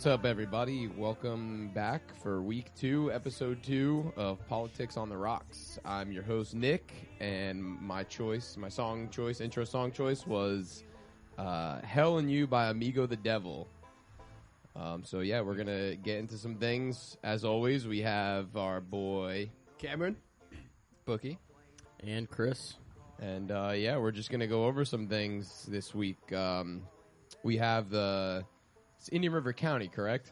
What's up, everybody? Welcome back for week 2, episode 2 of Politics on the Rocks. I'm your host, Nick, and my intro song choice was Hell and You by Amigo the Devil. So yeah, we're going to get into some things. As always, we have our boy Cameron, Bookie, and Chris. And yeah, we're just going to go over some things this week. We have it's Indian River County, correct?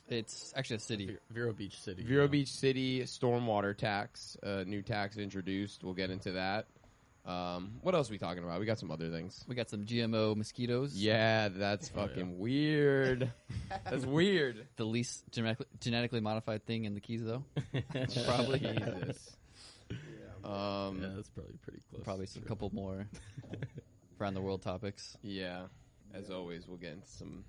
it's actually a city. Vero Beach City. Vero Beach City stormwater tax, new tax introduced. We'll get into that. What else are we talking about? We got some other things. We got some GMO mosquitoes. Yeah, that's fucking weird. That's weird. The least genetically modified thing in the Keys, though. Probably. Jesus. Yeah, that's probably pretty close. Probably a couple more around the world topics. Yeah. As always, we'll get into some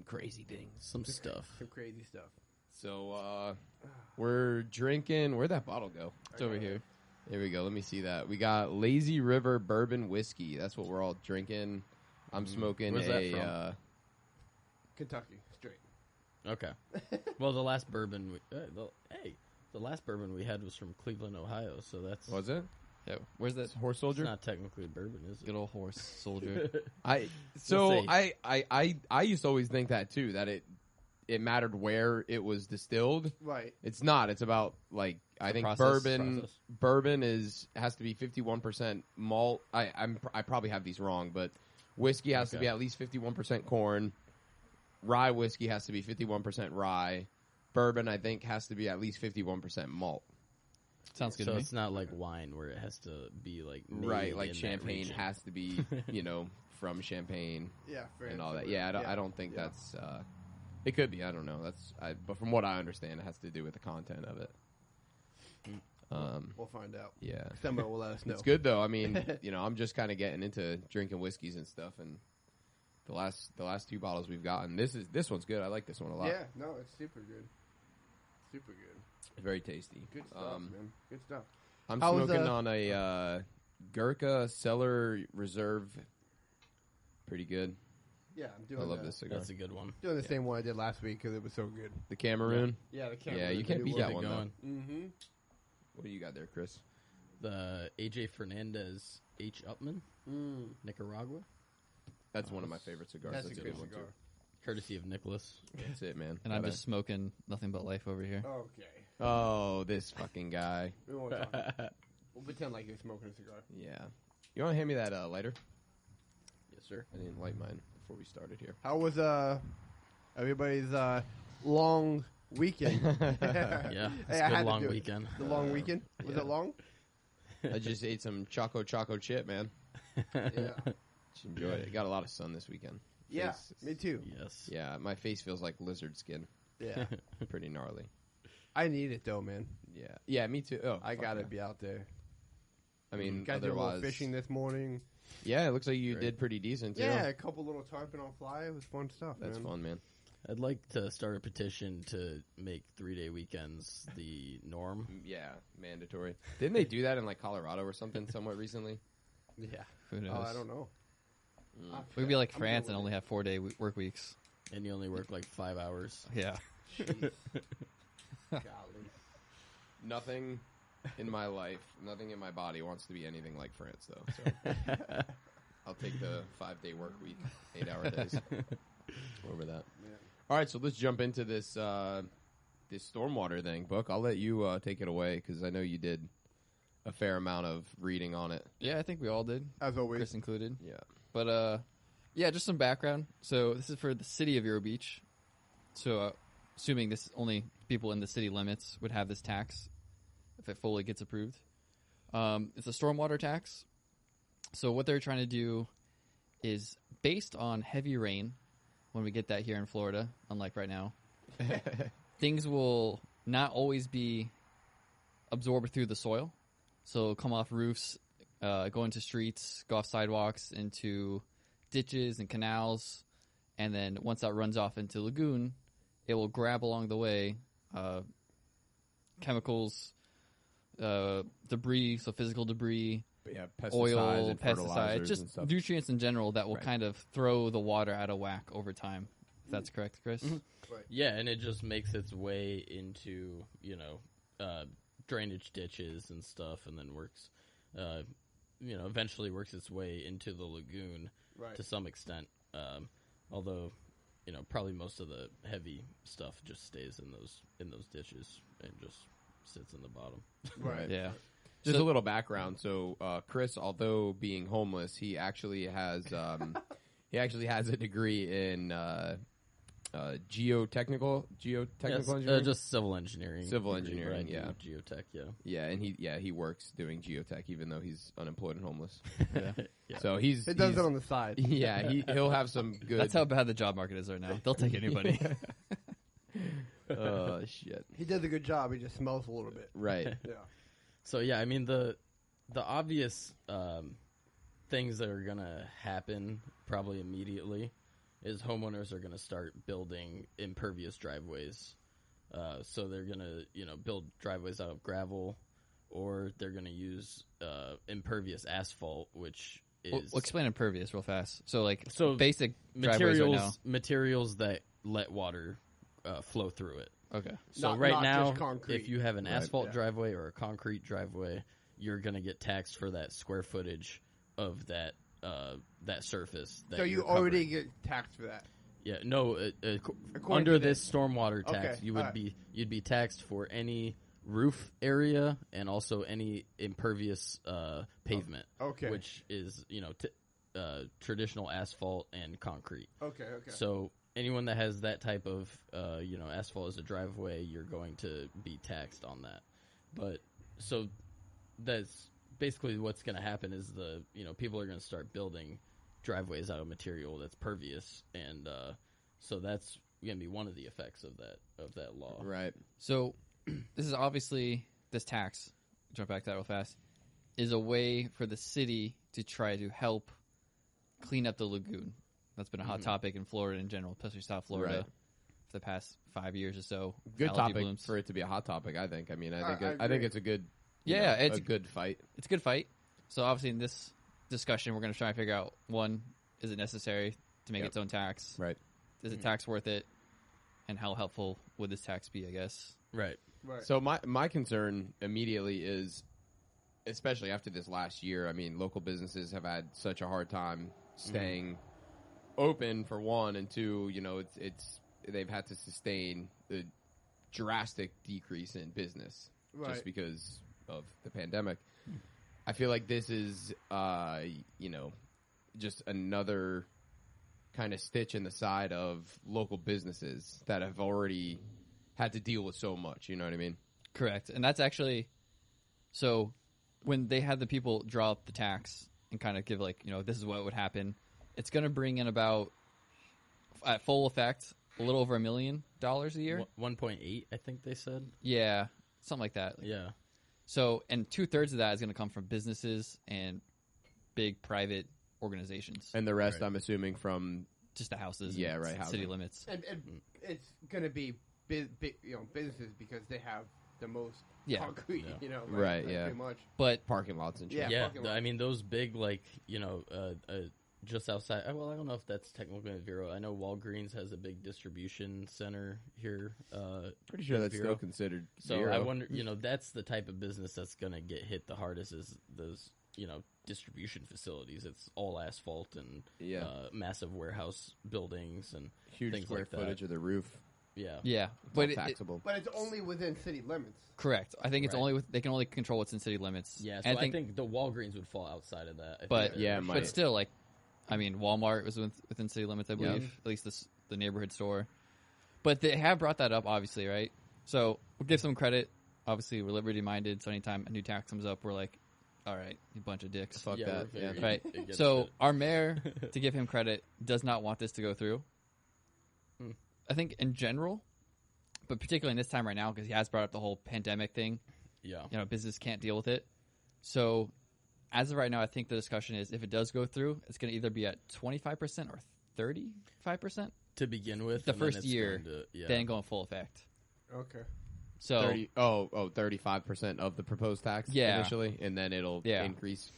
crazy things. Some stuff. some crazy stuff. So, we're drinking. Where'd that bottle go? It's over here. There we go. Let me see that. We got Lazy River Bourbon Whiskey. That's what we're all drinking. I'm smoking Where's that from? Kentucky, straight. Okay. Well, the last bourbon the last bourbon we had was from Cleveland, Ohio, so that's... Was it? Yeah, where's that Horse It's Soldier? not technically bourbon, is it? good old horse soldier? I used to always think that too, that it mattered where it was distilled. Right. It's not. It's about like I think process. bourbon has to be 51% malt. I probably have these wrong, but whiskey has to be at least 51% corn. Rye whiskey has to be 51% rye. Bourbon I think has to be at least 51% malt. Sounds good So to me. it's not like wine where it has to be like made Right, like in that champagne region. has to be, from Champagne. Yeah, And all that. Yeah, I don't think that's. It could be. I don't know. But from what I understand, it has to do with the content of it. We'll find out. Yeah, Somebody will let us know. it's good though. I mean, I'm just kind of getting into drinking whiskeys and stuff, and the last 2 bottles we've gotten. This one's good. I like this one a lot. Yeah, no, it's super good. Super good. Very tasty. Good stuff, man. Good stuff. I'm How was, smoking on a Gurkha Cellar Reserve. Pretty good. Yeah, I'm doing I love this cigar. That's a good one. Doing the same one I did last week because it was so good. The Cameroon. Yeah, the camera. Yeah, you can't beat that one though. Mm-hmm. What do you got there, Chris? The AJ Fernandez H. Upman, Nicaragua, That's one of my favorite cigars. That's a good good one cigar. too. courtesy of Nicholas. That's it, man. And I'm just smoking nothing but life over here. Okay. Oh, this fucking guy. We won't talk. We'll pretend like you're smoking a cigar. Yeah. You want to hand me that lighter? Yes, sir. I didn't light mine before we started here. How was everybody's long weekend? Yeah, it's Hey, I a had good to long do it. weekend. The long weekend? Was Yeah. it long? I just ate some Choco chip, man. Yeah. Just enjoyed it. Got a lot of sun this weekend. Yeah, Face- me too. Yes. Yeah, my face feels like lizard skin. Yeah. Pretty gnarly. I need it though, man. Yeah. Yeah, me too. Oh, I fuck gotta yeah. be out there. I mean, Guys did a little otherwise, fishing this morning. Yeah, it looks like you Great. did pretty decent too. Yeah, a couple little tarpon on fly. It was fun stuff. That's man. fun, man. I'd like to start a petition to make 3-day weekends the norm. Yeah, mandatory. Didn't they do that in like Colorado or something somewhat recently? Yeah. Who knows? Oh, I don't know. We could be like I'm France good and with only have 4-day work weeks. And you only work like 5 hours. Yeah. Jeez. Golly. Nothing in my life, nothing in my body wants to be anything like France, though. So I'll take the 5-day work week, 8-hour days. Over that. Yeah. All right, so let's jump into this this stormwater thing, Book. I'll let you take it away because I know you did a fair amount of reading on it. Yeah, I think we all did. As always. Chris included. Yeah. But, yeah, just some background. So this is for the city of Vero Beach. So assuming this only people in the city limits would have this tax if it fully gets approved. It's a stormwater tax. So what they're trying to do is based on heavy rain, when we get that here in Florida, unlike right now, things will not always be absorbed through the soil. So it'll come off roofs, go into streets, go off sidewalks, into ditches and canals, and then once that runs off into Lagoon, it will grab along the way chemicals, debris, so physical debris, Yeah, pesticides oil, and pesticides, fertilizers and just stuff. nutrients in general that will Right. kind of throw the water out of whack over time. If that's correct, Chris. Yeah, and it just makes its way into, drainage ditches and stuff, and then works, eventually works its way into the lagoon to some extent. Although, probably most of the heavy stuff just stays in those ditches and just sits in the bottom. Right. Yeah. Just a little background. So, Chris, although being homeless, he actually has a degree in geotechnical engineering. Just civil engineering. Civil engineering, yeah. Geotech, yeah. Yeah, and he works doing geotech, even though he's unemployed and homeless. Yeah. So It does it on the side. Yeah, he'll have some good. That's how bad the job market is right now. They'll take anybody. Oh shit! He does a good job. He just smells a little bit. Right. Yeah. So yeah, I mean the obvious things that are gonna happen probably immediately is homeowners are gonna start building impervious driveways. So they're gonna build driveways out of gravel, or they're gonna use impervious asphalt, which is We'll explain impervious real fast. So basic materials driveways right now. materials that let water flow through it. Okay. So Not right now, just concrete. if you have an asphalt yeah. driveway or a concrete driveway, you're going to get taxed for that square footage of that surface. That So you you're already covering. get taxed for that. Yeah, no. According Under to this stormwater tax, Okay, you would alright. you'd be taxed for any roof area and also any impervious pavement, Okay. which is traditional asphalt and concrete. Okay. So anyone that has that type of asphalt as a driveway, you're going to be taxed on that. But so that's basically what's going to happen is people are going to start building driveways out of material that's pervious, and so that's going to be one of the effects of that law. Right. So this is obviously this tax. Jump back to that real fast. Is a way for the city to try to help clean up the lagoon. That's been a hot topic in Florida in general, especially South Florida, Right. for the past 5 years or so. Good Algae topic blooms. for it to be a hot topic. I think. I mean, I think agree. it's a good. It's a good fight. It's a good fight. So obviously in this discussion, we're going to try and figure out, one, is it necessary to make Yep. its own tax? Right. Is the tax worth it? And how helpful would this tax be, I guess? Right. So my concern immediately is, especially after this last year, I mean, local businesses have had such a hard time staying open, for one, and two, it's they've had to sustain the drastic decrease in business just because of the pandemic. I feel like this is, just another kind of stitch in the side of local businesses that have already had to deal with so much. You know what I mean? Correct. And that's actually, so when they had the people draw up the tax and kind of give this is what would happen, it's going to bring in about, at full effect, a little over $1 million a year. 1.8, I think they said. Yeah, something like that. Yeah. So, and 2/3 of that is going to come from businesses and big private organizations. And the rest, I'm assuming, from Just the houses. Yeah, and right, City housing. limits. And it's going to be big, businesses because they have the most Yeah. concrete, Yeah. Right, yeah. Pretty much. But parking lots and shit. Yeah. Yeah, parking lot. I mean those big just outside. Well, I don't know if that's technically a Vero. I know Walgreens has a big distribution center here. Pretty sure in that's Vero. still considered So zero. I wonder, that's the type of business that's going to get hit the hardest is those, distribution facilities. It's all asphalt and massive warehouse buildings and Huge things square like that. footage of the roof. Yeah. yeah, It's but all it, taxable. But it's only within city limits. correct. I think it's Right. only they can only control what's in city limits. Yeah, so And I think the Walgreens would fall outside of that. But Yeah, it might. but still, Walmart was within city limits, I believe. At least the neighborhood store. But they have brought that up, obviously, right? So we'll give some credit. Obviously, we're liberty minded. So anytime a new tax comes up, we're like, all right, you bunch of dicks. Fuck Yeah, that. we're Yeah. very- Right. against So it. our mayor, to give him credit, does not want this to go through. I think in general, but particularly in this time right now, because he has brought up the whole pandemic thing. Yeah. Business can't deal with it. So as of right now, I think the discussion is if it does go through, it's going to either be at 25% or 35% To begin with, the and then first it's year, going to, then go in full effect. Okay. So 35% of the proposed tax Yeah. initially, and then it'll Yeah. increase.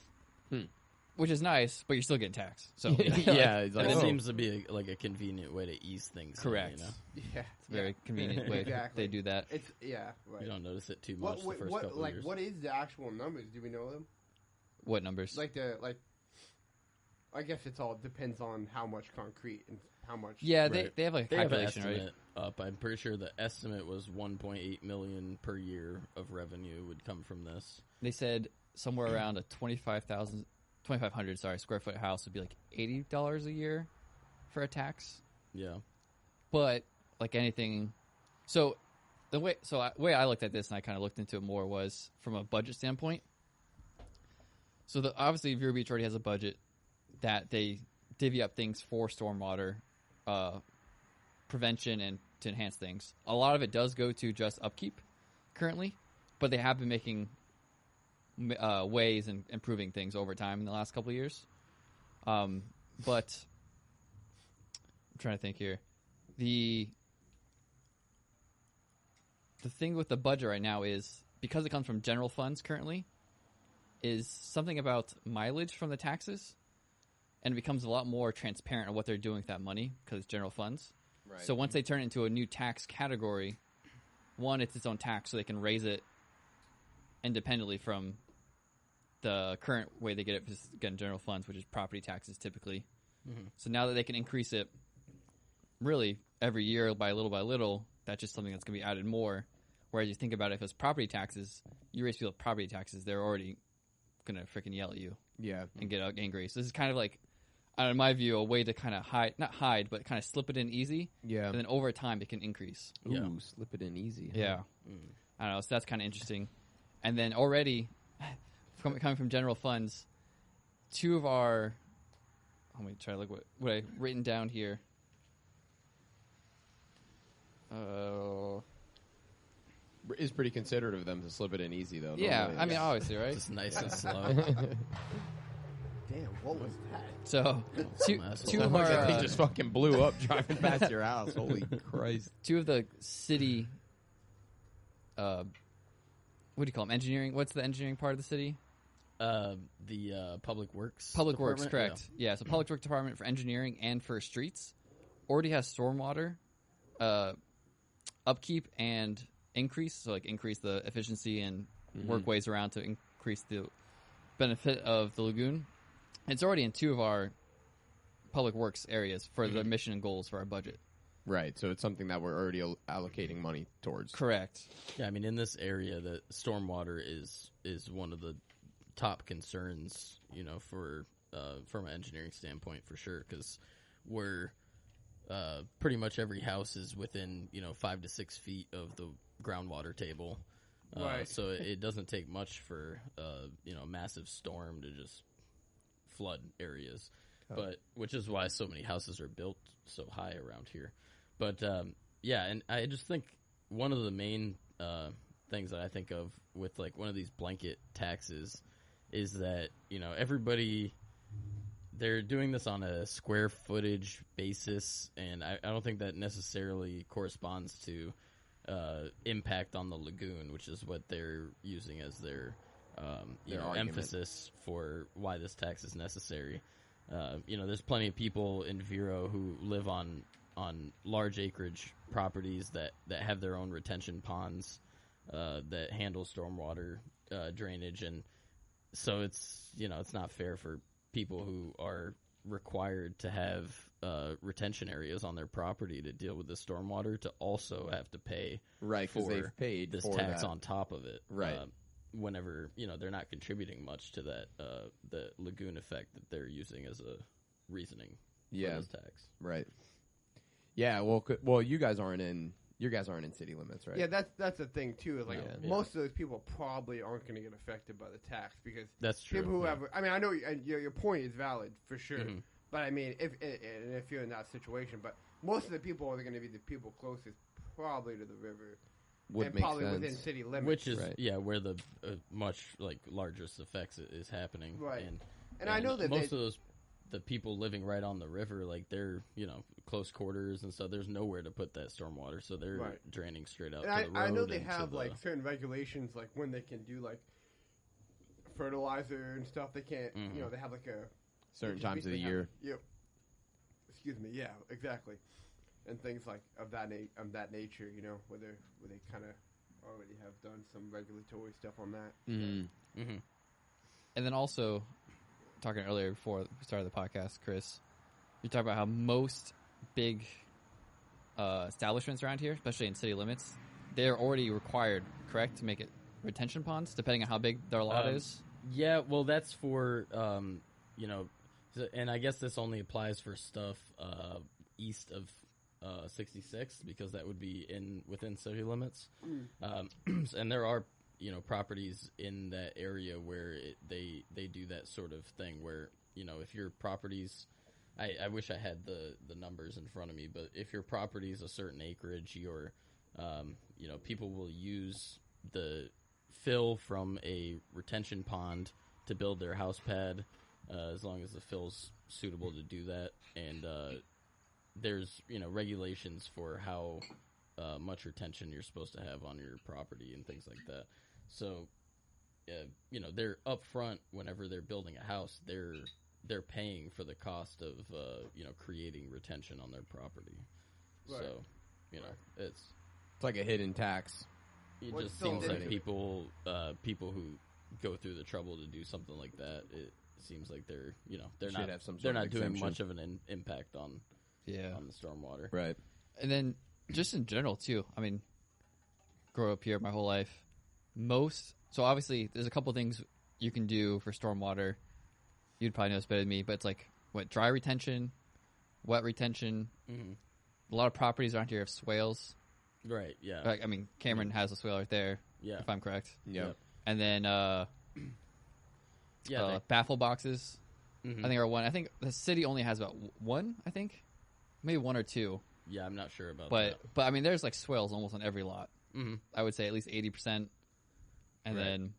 which is nice, but you're still getting taxed. So yeah, it's like, It oh. seems to be a convenient way to ease things. Correct. You know? Yeah, it's a very convenient way Exactly. they do that. It's right. You don't notice it too much What, the first what couple like years. what is the actual numbers? Do we know them? What numbers? Like I guess it's all depends on how much concrete and how much. yeah, Right. they have like a They have an calculation, right? estimate up. I'm pretty sure the estimate was 1.8 million per year of revenue would come from this. They said somewhere around a 2,500 square foot house would be like $80 a year for a tax. Yeah. But like anything, so the way way I looked at this and I kind of looked into it more was from a budget standpoint. So obviously Vero Beach already has a budget that they divvy up things for stormwater prevention and to enhance things. A lot of it does go to just upkeep currently, but they have been making ways and improving things over time in the last couple of years. But I'm trying to think here. The thing with the budget right now is, because it comes from general funds currently, is something about mileage from the taxes, and it becomes a lot more transparent on what they're doing with that money because it's general funds. Right. So once they turn it into a new tax category, one, it's its own tax, so they can raise it independently from the current way they get it, just, again, general funds, which is property taxes typically. Mm-hmm. So now that they can increase it really every year by little, that's just something that's going to be added more. Whereas you think about it, if it's property taxes, you raise people property taxes, they're already going to freaking yell at you Yeah. and get angry. So this is kind of like, in my view, a way to kind of not hide, but kind of slip it in easy. Yeah. And then over time, it can increase. Ooh, Yeah. slip it in easy. Yeah. I don't know. So that's kind of interesting. And then already, coming from general funds, two of our... Let me try to look what I written down here. It's pretty considerate of them to slip it in easy, though. Yeah, normally. I mean, obviously, right? Just nice and slow. Damn, what was that? So, two asshole. of Sounds like that our... thing just fucking blew up driving past your house. Holy Christ. two of the city... what do you call them? Engineering? What's the engineering part of the city? The Public Works. Public Works, Department? correct. Yeah, so Public Works Department for engineering and for streets already has stormwater upkeep and increase, so like increase the efficiency and work ways around to increase the benefit of the lagoon. It's already in two of our Public Works areas for the mission and goals for our budget. Right, so it's something that we're already allocating money towards. Correct. Yeah, I mean, in this area, the stormwater is one of the top concerns, you know, for from an engineering standpoint, for sure, because we're pretty much every house is within 5 to 6 feet of the groundwater table, Right. so it doesn't take much for a massive storm to just flood areas, but which is why so many houses are built so high around here. But yeah, and I just think one of the main things that I think of with like one of these blanket taxes is that everybody, they're doing this on a square footage basis, and I don't think that necessarily corresponds to impact on the lagoon, which is what they're using as their Their argument. emphasis for why this tax is necessary. There's plenty of people in Vero who live on large acreage properties that have their own retention ponds that handle stormwater drainage, and so it's not fair for people who are required to have retention areas on their property to deal with the stormwater to also have to pay Right, because for they've paid this for tax that. on top of it. Right. Whenever they're not contributing much to that the lagoon effect that they're using as a reasoning Yeah. for this tax. Right. Yeah, well, you guys aren't in city limits, right? Yeah, that's the thing too. Is like Yeah. most of those people probably aren't going to get affected by the tax because That's true. people who yeah. have. I mean, I know your point is valid for sure, Mhm. but I mean, if you're in that situation, but most of the people are going to be the people closest, probably to the river, Would and make probably sense. within city limits. Which is Right. where the much largest effects is happening. Right. And I know that most of the people living right on the river, like they're close quarters and stuff. There's nowhere to put that stormwater, so they're Right. draining straight out And to the road. I know they and to have the- like certain regulations, like when they can do like fertilizer and stuff. They can't, you know, they have like a certain times of the year. Yep. Excuse me. Yeah, exactly. And things like of that nature, you know, where they kind of already have done some regulatory stuff on that. Mm-hmm. Mm-hmm. And then also, talking earlier before we started the podcast, Chris, you talked about how most big establishments around here, especially in city limits, they're already required, correct, to make it retention ponds, depending on how big their lot is? Yeah, well, that's for, you know, and I guess this only applies for stuff east of 66, because that would be within city limits. And there are, you know, properties in that area where they do that sort of thing where, you know, if your property's, I wish I had the numbers in front of me, but if your property's a certain acreage, your, you know, people will use the fill from a retention pond to build their house pad, as long as the fill's suitable to do that. And there's, you know, regulations for how much retention you're supposed to have on your property and things like that. So, you know, they're up front whenever they're building a house. They're paying for the cost of you know, creating retention on their property. Right. So, you know, it's like a hidden tax. It What's just so seems like different? people who go through the trouble to do something like that, it seems like they're, you know, they're Should not have some sort they're of not doing exemption. much of an impact on the stormwater. Right. And then just in general, too, I mean, grew up here my whole life. So obviously there's a couple things you can do for stormwater. You'd probably know this better than me, but it's like, dry retention, wet retention. Mm-hmm. A lot of properties around here have swales. Right. Yeah. Like, I mean, Cameron has a swale right there, Yeah. if I'm correct. Yep. And then baffle boxes, Mhm. I think, are one. I think the city only has about one, I think. Maybe one or two. Yeah, I'm not sure about But I mean, there's like swales almost on every lot. that. Mm-hmm. I would say at least 80%. And Right. then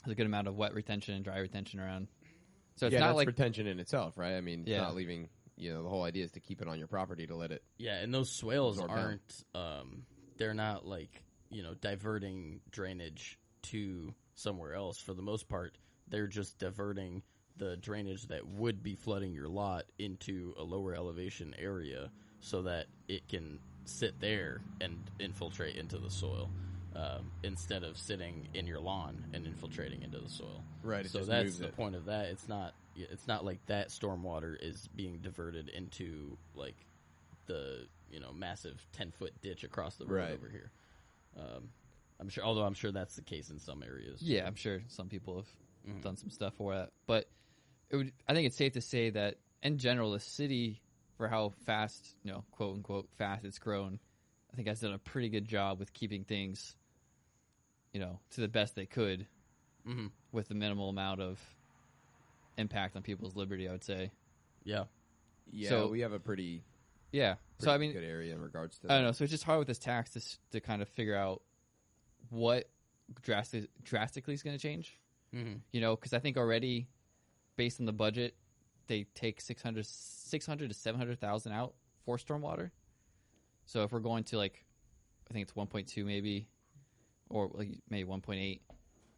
there's a good amount of wet retention and dry retention around. So it's Yeah, not that's like retention in itself, right? I mean, it's Yeah. not leaving. You know, the whole idea is to keep it on your property to let it. Yeah, and those swales Absorb down. aren't. They're not like, you know, diverting drainage to somewhere else. For the most part, they're just diverting the drainage that would be flooding your lot into a lower elevation area so that it can sit there and infiltrate into the soil, instead of sitting in your lawn and infiltrating into the soil. Right. It So just that's moves the it. point of that. It's not like that stormwater is being diverted into like the, you know, massive 10-foot ditch across the road Right. over here. I'm sure that's the case in some areas. yeah, I'm sure some people have done some stuff for that. But I think it's safe to say that in general, the city, for how fast, you know, quote unquote fast it's grown, I think has done a pretty good job with keeping things, you know, to the best they could, with the minimal amount of impact on people's liberty, I would say. Yeah. Yeah, So- we have a pretty Yeah. So I mean, good area in regards to I that. don't know. So it's just hard with this tax to kind of figure out what drastically is going to change. Mm-hmm. You know, because I think already, based on the budget, they take 600 to 700,000 out for stormwater. So if we're going to like, I think it's 1.2 maybe, or like maybe 1.8.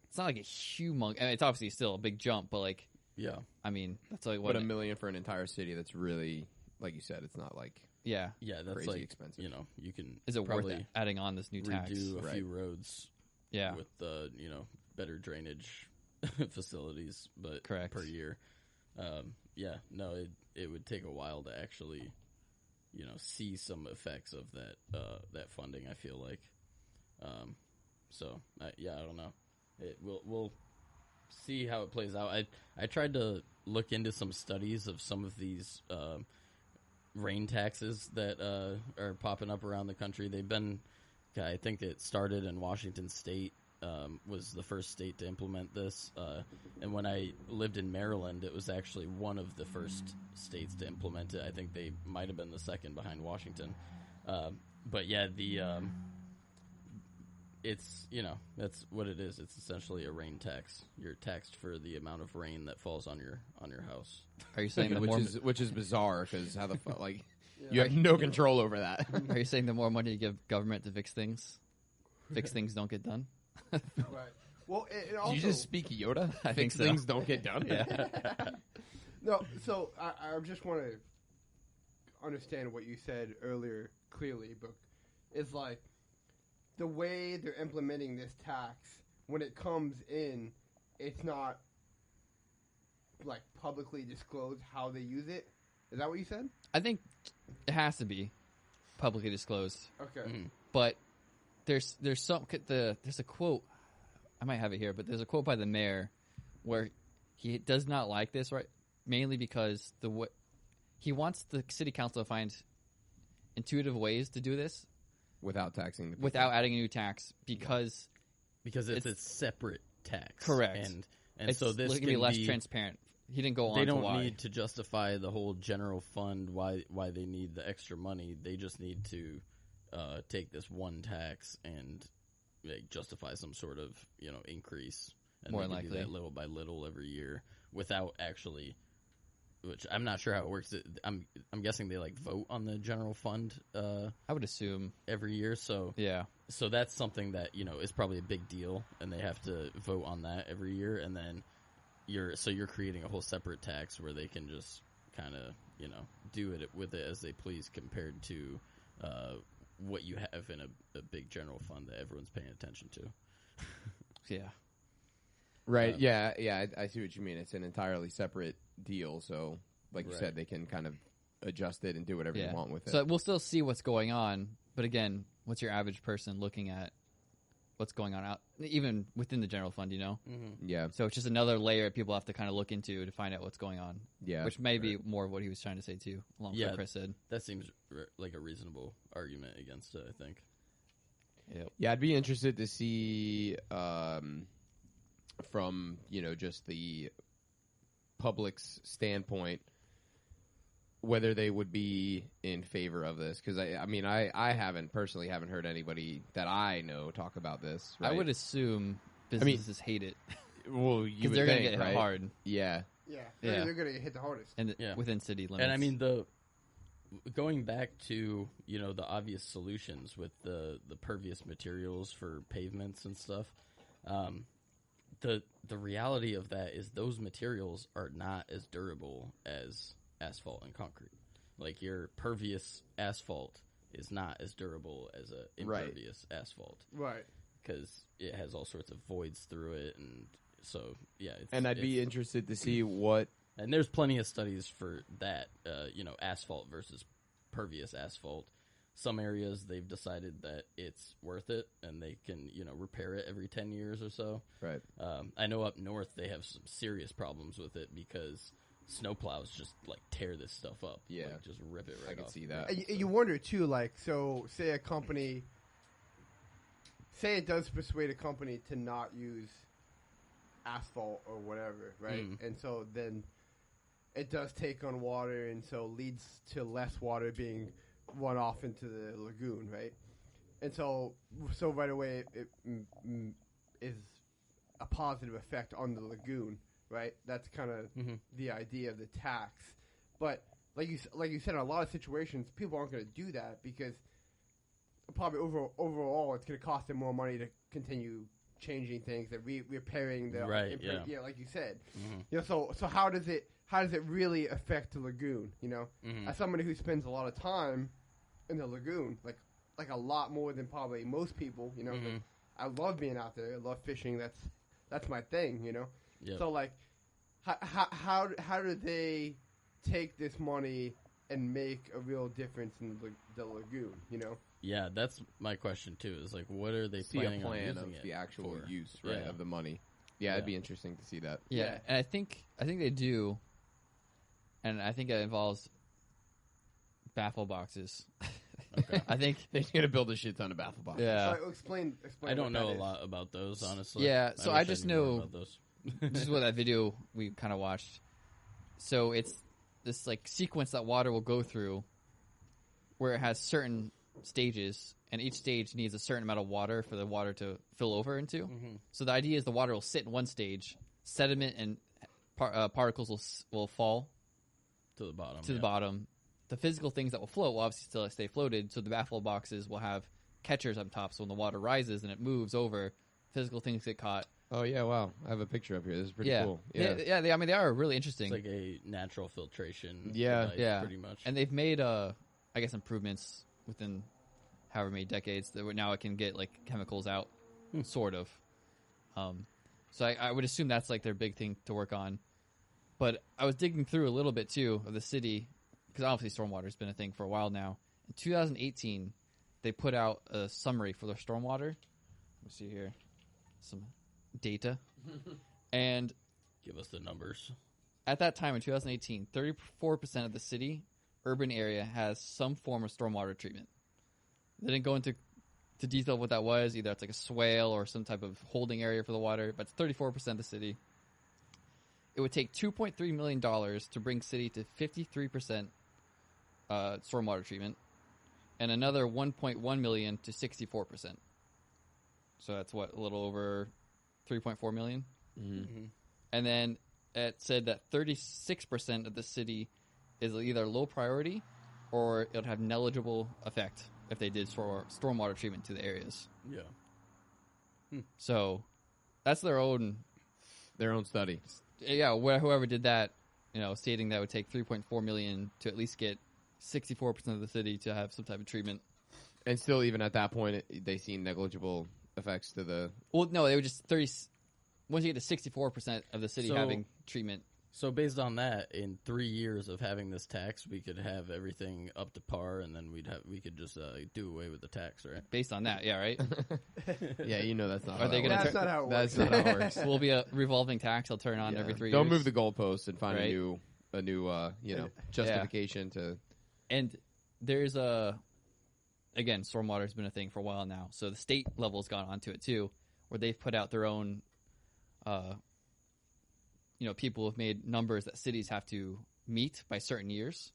It's not like a humongous. I mean, it's obviously still a big jump, but like, Yeah. I mean, that's like But what $1 million for an entire city, that's really, like you said, it's not like Yeah. Yeah, that's crazy like expensive. You know, you can Is it probably worth adding on this new tax? redo a Right. few roads Yeah. with you know, better drainage facilities, but Correct. per year. Yeah, no, it would take a while to actually, you know, see some effects of that funding. I feel like, so yeah, I don't know. We'll see how it plays out. I tried to look into some studies of some of these rain taxes that are popping up around the country. They've been, I think it started in Washington State. Was the first state to implement this. And when I lived in Maryland, it was actually one of the first states to implement it. I think they might have been the second behind Washington. But yeah, it's, you know, that's what it is. It's essentially a rain tax. You're taxed for the amount of rain that falls on your house. Are you saying the more which is bizarre because how the fuck, like you have no control over that. Are you saying the more money you give government to fix things don't get done? Right. Well, and Do also, you just speak Yoda? I think Fix so. things don't get done. Yeah. no. So I just want to understand what you said earlier clearly, but it's like the way they're implementing this tax when it comes in, it's not like publicly disclosed how they use it. Is that what you said? I think it has to be publicly disclosed. Okay. But there's a quote. I might have it here, but there's a quote by the mayor where he does not like this, right? Mainly because he wants the city council to find intuitive ways to do this Without taxing the people. without adding a new tax because it's a separate tax. Correct. And so this can can be less transparent. He didn't go on They to don't why. need to justify the whole general fund why they need the extra money. They just need to take this one tax and justify some sort of increase, and More they can likely. do that little by little every year without actually. Which I'm not sure how it works. I'm guessing they vote on the general fund I would assume. every year. So Yeah. so that's something that is probably a big deal, and they have to vote on that every year, and then you're creating a whole separate tax where they can just kind of do it with it as they please compared to what you have in a big general fund that everyone's paying attention to. Yeah. Right. Yeah. I see what you mean. It's an entirely separate deal. So, like you Right. said, they can kind of adjust it and do whatever Yeah. they want with it. So we'll still see what's going on, but again, what's your average person looking at what's going on out even within the general fund, yeah. So it's just another layer people have to kind of look into to find out what's going on. Yeah. Which may be more of what he was trying to say too, along with Yeah. what Chris said. That seems like a reasonable argument against it, I think. Yep. Yeah, I'd be interested to see from just the public's standpoint whether they would be in favor of this, because I haven't heard anybody that I know talk about this. Right? I would assume mean- businesses hate it well, you because would they're going to think, get hit right? hard Yeah, Yeah. Yeah. They're going to hit the hardest. and Yeah. within city limits. And I mean going back to the obvious solutions with the pervious materials for pavements and stuff, the reality of that is those materials are not as durable as asphalt and concrete. Like your pervious asphalt is not as durable as a impervious asphalt Right. because it has all sorts of voids through it, and so and I'd be interested to see what. And there's plenty of studies for that, asphalt versus pervious asphalt. Some areas they've decided that it's worth it, and they can, repair it every 10 years or so. Right. I know up north they have some serious problems with it because snowplows just tear this stuff up. Yeah. Just rip it right I can off. see that. And you wonder too, so say a company, say it does persuade a company to not use asphalt or whatever, right? And so then it does take on water, and so leads to less water being run off into the lagoon, right? And so right away it is a positive effect on the lagoon, right? That's kind of the idea of the tax. But like you said, in a lot of situations, people aren't going to do that because probably overall it's going to cost them more money to continue changing things and repairing the Right, like you said. So how does it really affect the lagoon? As somebody who spends a lot of time in the lagoon, like a lot more than probably most people, I love being out there. I love fishing. That's my thing, Yep. So how do they take this money and make a real difference in the lagoon? Yeah, that's my question too. Is what are they See a planning on plan using of it the actual for? use, right, Yeah. of the money. Yeah, it'd be interesting to see that. Yeah, and I think they do, and I think it involves baffle boxes. Okay. I think They're going to build a shit ton of baffle boxes. yeah. So explain. I don't what know that a is. lot about those, honestly. Yeah, so wish I just knew more know- about those. This is what that video we kind of watched. So it's this sequence that water will go through, where it has certain stages, and each stage needs a certain amount of water for the water to fill over into. So the idea is the water will sit in one stage, sediment and particles will fall to the bottom. to the bottom. The physical things that will float will obviously still stay floated, so the baffle boxes will have catchers up top, so when the water rises and it moves over, physical things get caught, Oh yeah, wow! I have a picture up here. This is pretty Yeah. cool. I mean, they are really interesting. It's like a natural filtration. Yeah. device, pretty much. And they've made, I guess, improvements within however many decades that now it can get like chemicals out, sort of. So I would assume that's like their big thing to work on. But I was digging through a little bit too of the city because obviously stormwater has been a thing for a while now. In 2018, they put out a summary for their stormwater. Let me see here, some data, and Give us the numbers. at that time in 2018, 34% of the city urban area has some form of stormwater treatment. They didn't go into detail of what that was. Either it's like a swale or some type of holding area for the water, but it's 34% of the city. It would take $2.3 million to bring city to 53% stormwater treatment, and another $1.1 million to 64%. So that's what, a little over $3.4 million? Mm-hmm. And then it said that 36% of the city is either low priority or it would have negligible effect if they did stormwater treatment to the areas. Yeah. So that's their own study. Yeah, whoever did that, stating that it would take $3.4 million to at least get 64% of the city to have some type of treatment. And still, even at that point, they seen negligible effects to the. Well, no, they were just 30. Once you get to 64% of the city having treatment. So based on that, in 3 years of having this tax, we could have everything up to par, and then we could just do away with the tax, right? Based on that, yeah, right? Yeah, that's not. Are they gonna That's not how it works. That's not how it works. Will be a revolving tax. I'll turn on every 3 years. Don't move the goalpost and find Right. a new justification to. And there's again, stormwater has been a thing for a while now. So the state level's gone onto it too, where they've put out their own. People have made numbers that cities have to meet by certain years.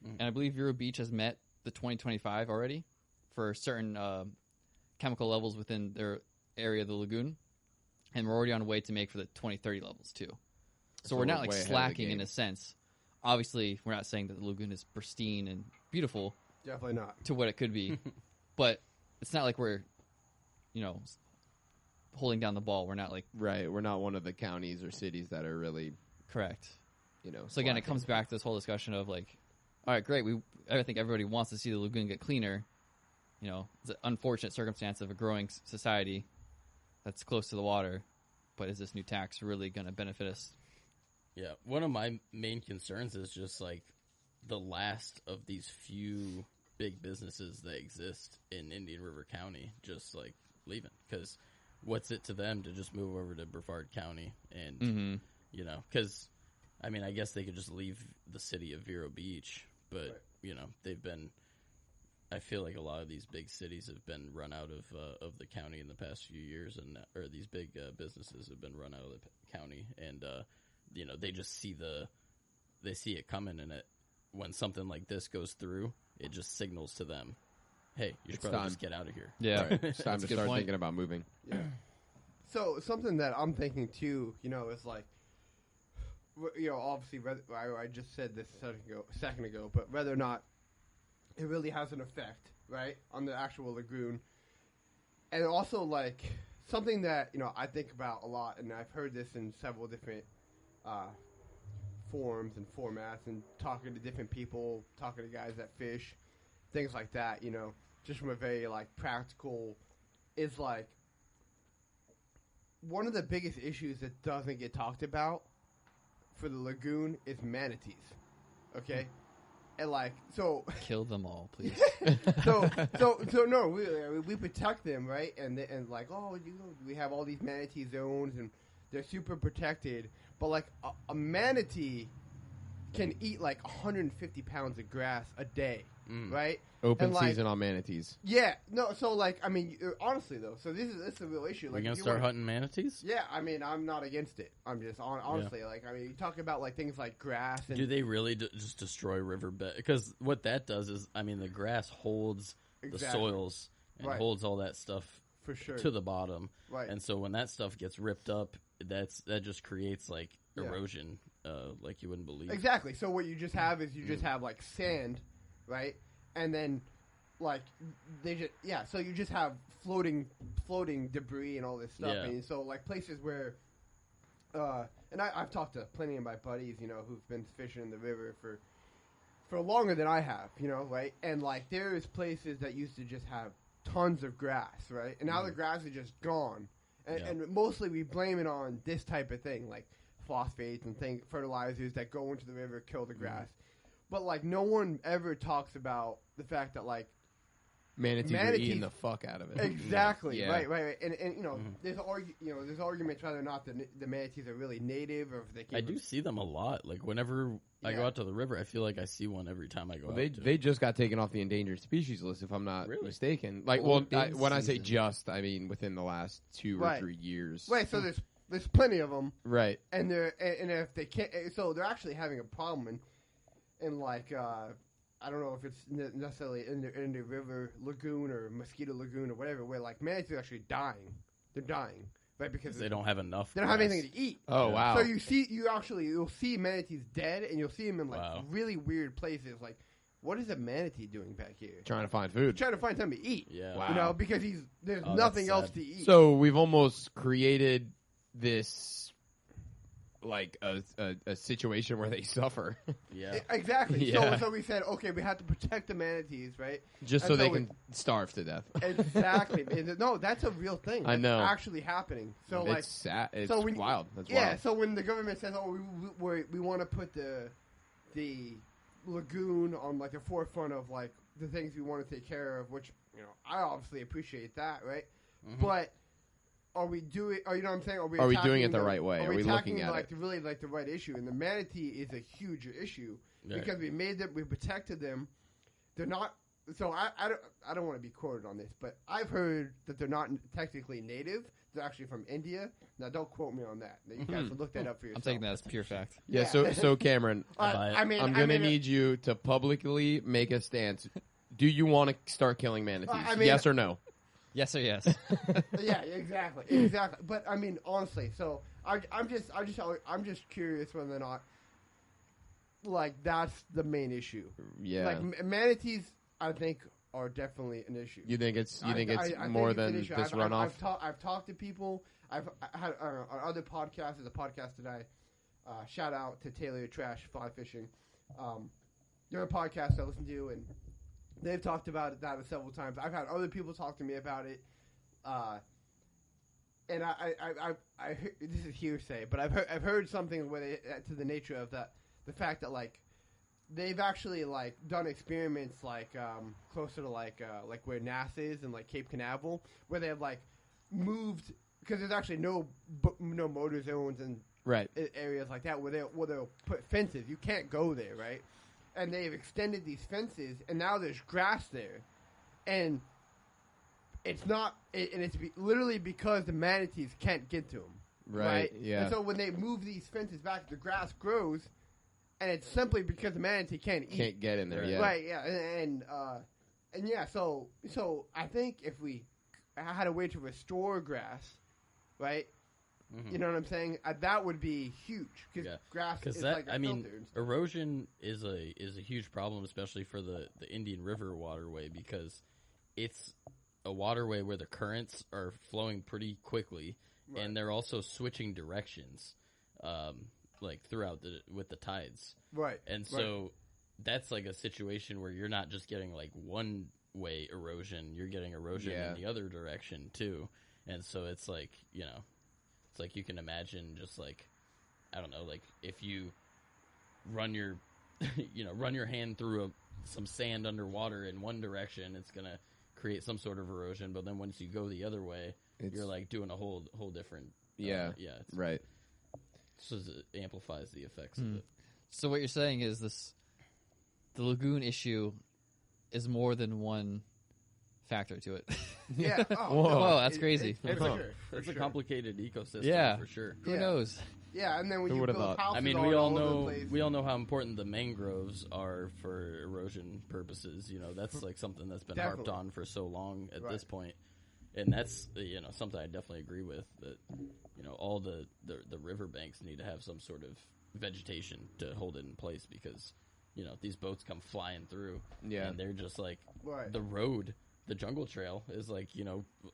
And I believe Vero Beach has met the 2025 already for certain chemical levels within their area of the lagoon. And we're already on the way to make for the 2030 levels too. So we're not like way ahead of the slacking in game. a sense. Obviously, we're not saying that the lagoon is pristine and beautiful Definitely not. to what it could be. But it's not like we're, holding down the ball. We're not like Right, we're not one of the counties or cities that are really, correct. So again, it comes back to this whole discussion of like, all right, great. I think everybody wants to see the lagoon get cleaner. It's an unfortunate circumstance of a growing society that's close to the water. But is this new tax really going to benefit us? Yeah, one of my main concerns is just like the last of these few big businesses that exist in Indian River County just like leaving, because what's it to them to just move over to Brevard County and because I guess they could just leave the city of Vero Beach, but they've been. I feel like a lot of these big cities have been run out of the county in the past few years, or these big businesses have been run out of the county, and they just see it coming, and when something like this goes through, it just signals to them, hey, you should probably just get out of here. Yeah, Right. It's time That's to a good start point. thinking about moving. Yeah. So something that I'm thinking too, is like, obviously, I just said this a second ago, but whether or not it really has an effect, right, on the actual lagoon, and also like something that I think about a lot, and I've heard this in several different forums and formats, and talking to different people, talking to guys that fish, things like that, just from a very like practical, is like one of the biggest issues that doesn't get talked about for the lagoon is manatees. Okay? And like, so Kill them all, please. so no, we protect them, right? And like, we have all these manatee zones and they're super protected. But like a manatee can eat like 150 pounds of grass a day, right? Open And, like, season on manatees. Yeah, no. So like, honestly though, so this is a real issue. We're Like, gonna if you start wanna- hunting manatees. Yeah, I'm not against it. I'm just honestly you talk about like things like grass and Do they really just destroy riverbed? Because what that does is, the grass holds the Exactly. soils and Right. holds all that stuff for sure. to the bottom. Right. And so when that stuff gets ripped up, that just creates like Yeah. erosion, like you wouldn't believe. Exactly. So what you just have is have like sand, right? And then like they just so you just have floating debris and all this stuff, Yeah. and so like places where, and I've talked to plenty of my buddies, who've been fishing in the river for longer than I have, right? And like there's places that used to just have tons of grass, right? And now the grass is just gone, and mostly we blame it on this type of thing, like phosphates and fertilizers that go into the river, kill the grass. But like no one ever talks about the fact that like Manatees are eating the fuck out of it. exactly, Yeah. right. And there's there's arguments whether or not the manatees are really native or if they can. I do see them a lot. Like whenever I go out to the river, I feel like I see one every time I go out. They just got taken off the endangered species list, if I'm not Really? mistaken. Like, Well, when I say season. just, I mean within the last 2 or 3 years. Right, so there's plenty of them, Right. and if they can't, so they're actually having a problem in like I don't know if it's necessarily in the river lagoon or Mosquito Lagoon or whatever, where like manatees are actually dying. They're dying, right? Because they don't have enough. they don't have anything to eat. Oh, wow. So you'll see manatees dead, and you'll see them in like really weird places. Like, what is a manatee doing back here? Trying to find food. Trying to find something to eat. Yeah. Wow. Because there's Oh, nothing that's else sad. to eat. So we've almost created this, like, a situation where they suffer. Yeah. Exactly. Yeah. So we said, okay, we have to protect the manatees, right? Just And so they so can starve to death. Exactly. No, that's a real thing. I know. That's actually happening. So like, It's sad. It's so when, wild. That's yeah. wild. So when the government says, "Oh, we want to put the lagoon on like the forefront of like the things we want to take care of," which I obviously appreciate that, right? But are we doing? You know what I'm saying? Are we doing it attacking the right way? Are we attacking looking at like it? really like the right issue? And the manatee is a huge issue Right. because we made them, we protected them. They're not. So I don't want to be quoted on this, but I've heard that they're not technically native. They're actually from India. Now, don't quote me on that. You guys can look that up for yourself. I'm taking that as pure fact. Yeah. So Cameron, I mean, I'm gonna need you to publicly make a stance. Do you want to start killing manatees? I mean- Yes or no? Yes or yes? Yeah, exactly. But I mean, honestly, so I'm just curious whether or not like that's the main issue. Yeah. Like manatees, I think are definitely an issue. You think it's I more think it's an than issue. this I've runoff? I've talked to people. I've had on other podcasts. There's a podcast today. Shout out to Taylor Trash Fly Fishing. They're a podcast I listen to, and they've talked about that several times. I've had other people talk to me about it, and I this is hearsay, but I've heard something where they, to the nature of that, the fact that like they've actually like done experiments like closer to like where NASA is in like Cape Canaveral, where they have like moved because there's actually no motor zones and Right. areas like that where they'll put fences. You can't go there, right? And they've extended these fences, and now there's grass there, and it's not. And it's literally because the manatees can't get to them, Right, yeah. And so when they move these fences back, the grass grows, and it's simply because the manatee can't eat. Can't get in there. Yeah. Right? Yeah, and yeah. So I think if we had a way to restore grass, right? You know what I'm saying? That would be huge because grass is like a filter and stuff. Erosion is a huge problem, especially for the Indian River waterway, because it's a waterway where the currents are flowing pretty quickly, and they're also switching directions, like throughout with the tides. Right. And so that's like a situation where you're not just getting like one way erosion, you're getting erosion in the other direction too. And so it's like, it's like you can imagine just like, I don't know, like if you run your, run your hand through some sand underwater in one direction, it's going to create some sort of erosion. But then once you go the other way, you're like doing a whole different. It's Right. So it amplifies the effects of it. So what you're saying is the lagoon issue is more than one factor to it. Yeah. Whoa, that's crazy. For sure. It's a complicated ecosystem, Yeah. for sure. Who knows? Yeah, and then when Who you would've build thought? houses I mean, all we all over the know place, how important the mangroves are for erosion purposes. That's like something that's been harped Definitely. on for so long at Right. this point, and that's something I definitely agree with. That all the riverbanks need to have some sort of vegetation to hold it in place because these boats come flying through. Yeah. And they're just like Right. the road. The jungle trail is like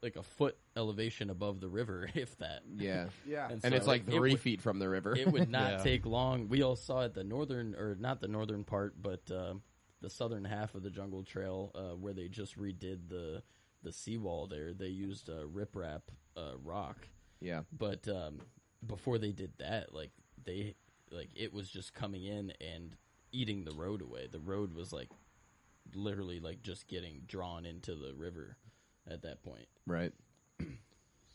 like a foot elevation above the river, if that. Yeah. Yeah. And so it's like it 3 would- feet from the river. It would not Yeah. take long. We all saw it not the northern part, but the southern half of the jungle trail where they just redid the seawall there. They used riprap rock, yeah. but before they did that, it was just coming in and eating the road away. The road was like literally like just getting drawn into the river at that point. Right.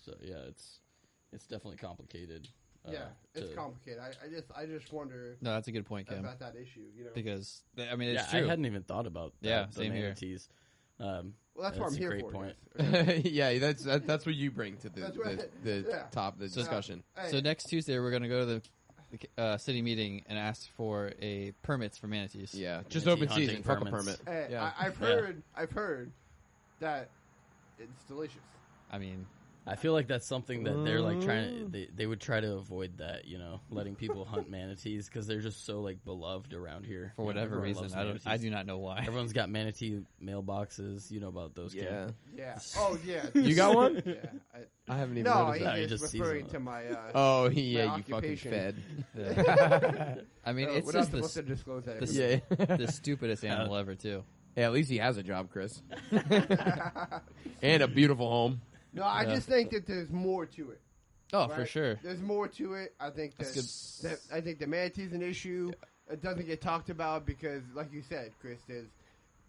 So yeah, it's definitely complicated. Yeah, it's complicated. I just wonder No, that's a good point, Cam. about that issue. Because I mean, it's I true. hadn't even thought about that, Yeah, the same here. manatees. Well, that's what I'm a here great for. point. guys. Yeah, that's what you bring to That's the right. Yeah. top of the discussion. Hey, So next Tuesday, we're going to go to the city meeting and ask for a permits for manatees. Yeah, just Manatee open season. hunting Fuck a permits. permit. hey, Yeah. I've heard that it's delicious. I mean, I feel like that's something that they're like trying to, they would try to avoid that, letting people hunt manatees because they're just so like beloved around here. for whatever Everyone reason, loves I manatees. do not know why. Everyone's got manatee mailboxes. You know about those? Yeah. Cam? Yeah. Oh yeah. You got one? Yeah. I haven't even No, noticed he's that. he just just sees referring them. to my. Oh, my yeah, you fucking occupation. fed. I mean, it's we're just not supposed to disclose that. the, the stupidest animal ever, too. Yeah, at least he has a job, Chris. And a beautiful home. No, I just think that there's more to it. Oh, right? for sure. There's more to it. I think that I think the manatee's an issue. It doesn't get talked about because, like you said, Chris,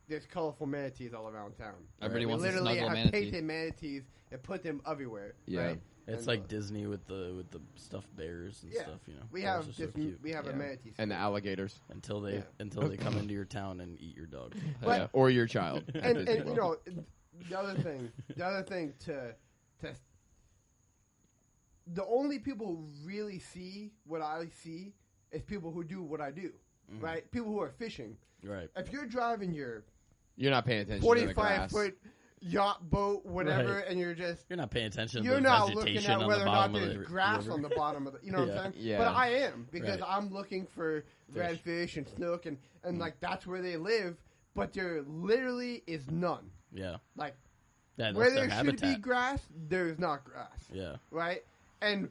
there's colorful manatees all around town. Everybody We wants to literally snuggle have manatee. painted manatees and put them everywhere. Yeah. Right? It's And, like Disney with the stuffed bears and yeah, stuff. we Bears have are so this. cute. We have a Yeah. manatee. And the alligators. until they Yeah. come into your town and eat your dog. But- Yeah. Or your child. and the other thing to the only people who really see what I see is people who do what I do, right? People who are fishing. Right. If you're driving your You're not paying attention to the 45 grass. foot yacht boat, whatever, Right. and you're just You're not paying attention to you're the not vegetation looking at on whether the or not bottom of there's the grass river. on the bottom of the, you know what Yeah. I'm saying? Yeah. But I am because Right. I'm looking for redfish and snook and like that's where they live, but there literally is none. Yeah. Like Yeah, where that's their there should be habitat. grass, there's not grass. Yeah. Right? And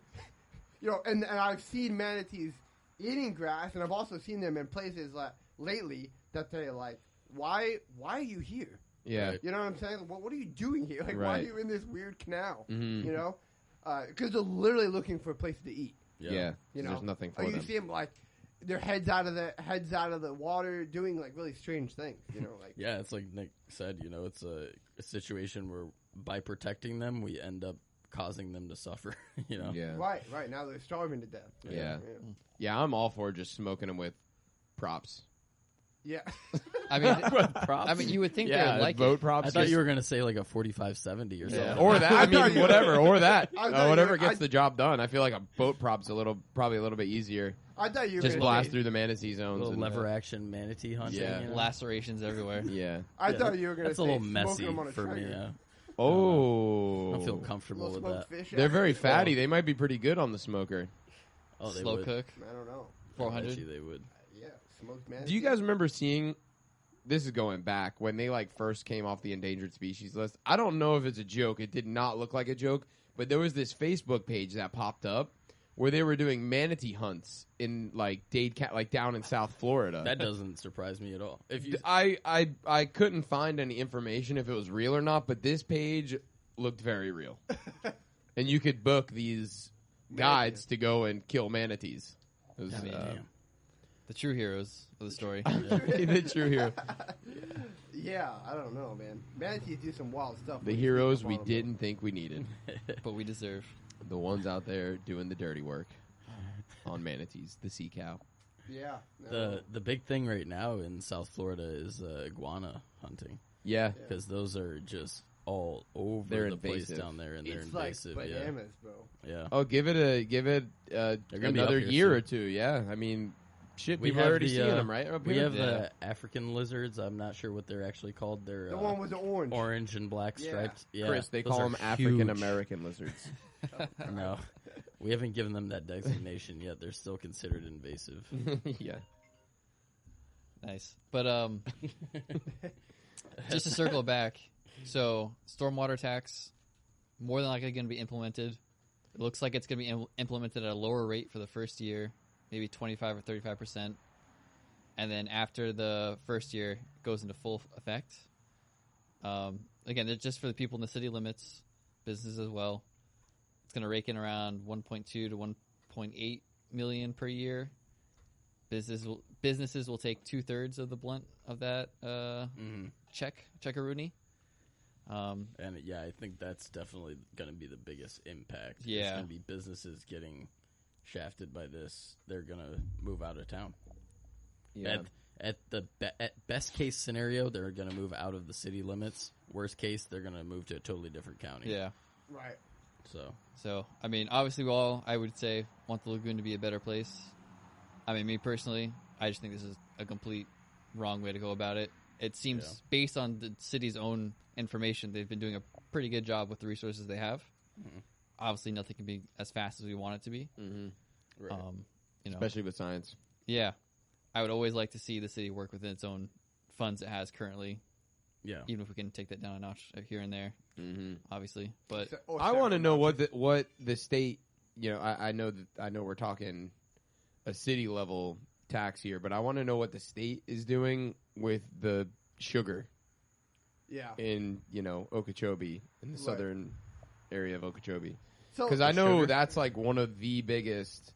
and I've seen manatees eating grass, and I've also seen them in places lately that they're like, why are you here? Yeah. Right. You know what I'm saying? What are you doing here? Like, why are Right. you in this weird canal? Mhm. You know, because they're literally looking for a place to eat. Yeah. You know, There's nothing for or you them. see them like their heads out of the water, doing like really strange things. You know, like Yeah, it's like Nick said, it's a situation where by protecting them, we end up causing them to suffer, Yeah. right now they're starving to death. Yeah. Yeah, I'm all for just smoking them with props. Yeah. I mean, Props? I mean, you would think they Yeah, would like boat it. props. I thought just- you were going to say like a 4570 or something. Or that. I thought mean, you- whatever. Or that. I thought Whatever you- gets the job done. I feel like a boat prop's probably a little bit easier. I thought you were Just gonna blast say, through the manatee zones. Little and, lever action manatee hunting. Yeah. Lacerations everywhere. Yeah. I Yeah, thought you were going to That's say a little smoking messy them on a for me. trainer. Yeah. Oh. I don't feel comfortable Little with smoked that. fish. They're very fatty. They might be pretty good on the smoker. Oh, they Slow would. cook. I don't know. I bet 400. you they would. Yeah, smoked man. Do you guys remember seeing? This is going back when they first came off the endangered species list. I don't know if it's a joke. It did not look like a joke, but there was this Facebook page that popped up where they were doing manatee hunts in Dade, down in South Florida. That doesn't surprise me at all. If you, I couldn't find any information if it was real or not, but this page looked very real, and you could book these guides to go and kill manatees. It was, damn. The true heroes of the story. the true hero. Yeah, I don't know, man. Manatees do some wild stuff. The when you heroes sneak we up on them. didn't think we needed. But we deserve. The ones out there doing the dirty work on manatees, the sea cow. Yeah. no. the big thing right now in South Florida is iguana hunting Yeah. because those are just all over They're the place invasive. down there, and they're It's like invasive. bananas, bro. Yeah. Oh, give it gonna be another up here year soon. or two. Yeah, I mean, shit, We we've have already the, seen them, right? Up We here? have Yeah. the African lizards. I'm not sure what they're actually called. They're The one with the orange. orange and black Yeah. stripes. Yeah, Chris. They those call are them huge. African American lizards. No, we haven't given them that designation yet. They're still considered invasive. Yeah. Nice. But just to circle it back, so stormwater tax, more than likely going to be implemented. It looks like it's going to be implemented at a lower rate for the first year, maybe 25 or 35%. And then after the first year, it goes into full effect. Again, it's just for the people in the city limits, business as well. It's going to rake in around 1.2 to 1.8 million per year. Businesses will take 2/3 of the blunt of that checkaroonie. And yeah, I think that's definitely going to be the biggest impact. Yeah. It's going to be businesses getting shafted by this. They're going to move out of town. Yeah. At best case scenario, they're going to move out of the city limits. Worst case, they're going to move to a totally different county. Yeah. Right. So, I mean, obviously we all, I would say, want the Lagoon to be a better place. I mean, me personally, I just think this is a complete wrong way to go about it. It seems, based on the city's own information, they've been doing a pretty good job with the resources they have. Mm-hmm. Obviously, nothing can be as fast as we want it to be. Mm-hmm. Right. Especially with science. Yeah. I would always like to see the city work within its own funds it has currently. Yeah. Even if we can take that down a notch here and there, obviously. But I want to know what the state. I know we're talking a city level tax here, but I want to know what the state is doing with the sugar. Yeah. In Okeechobee, in the southern area of Okeechobee, So because I know that's like one of the biggest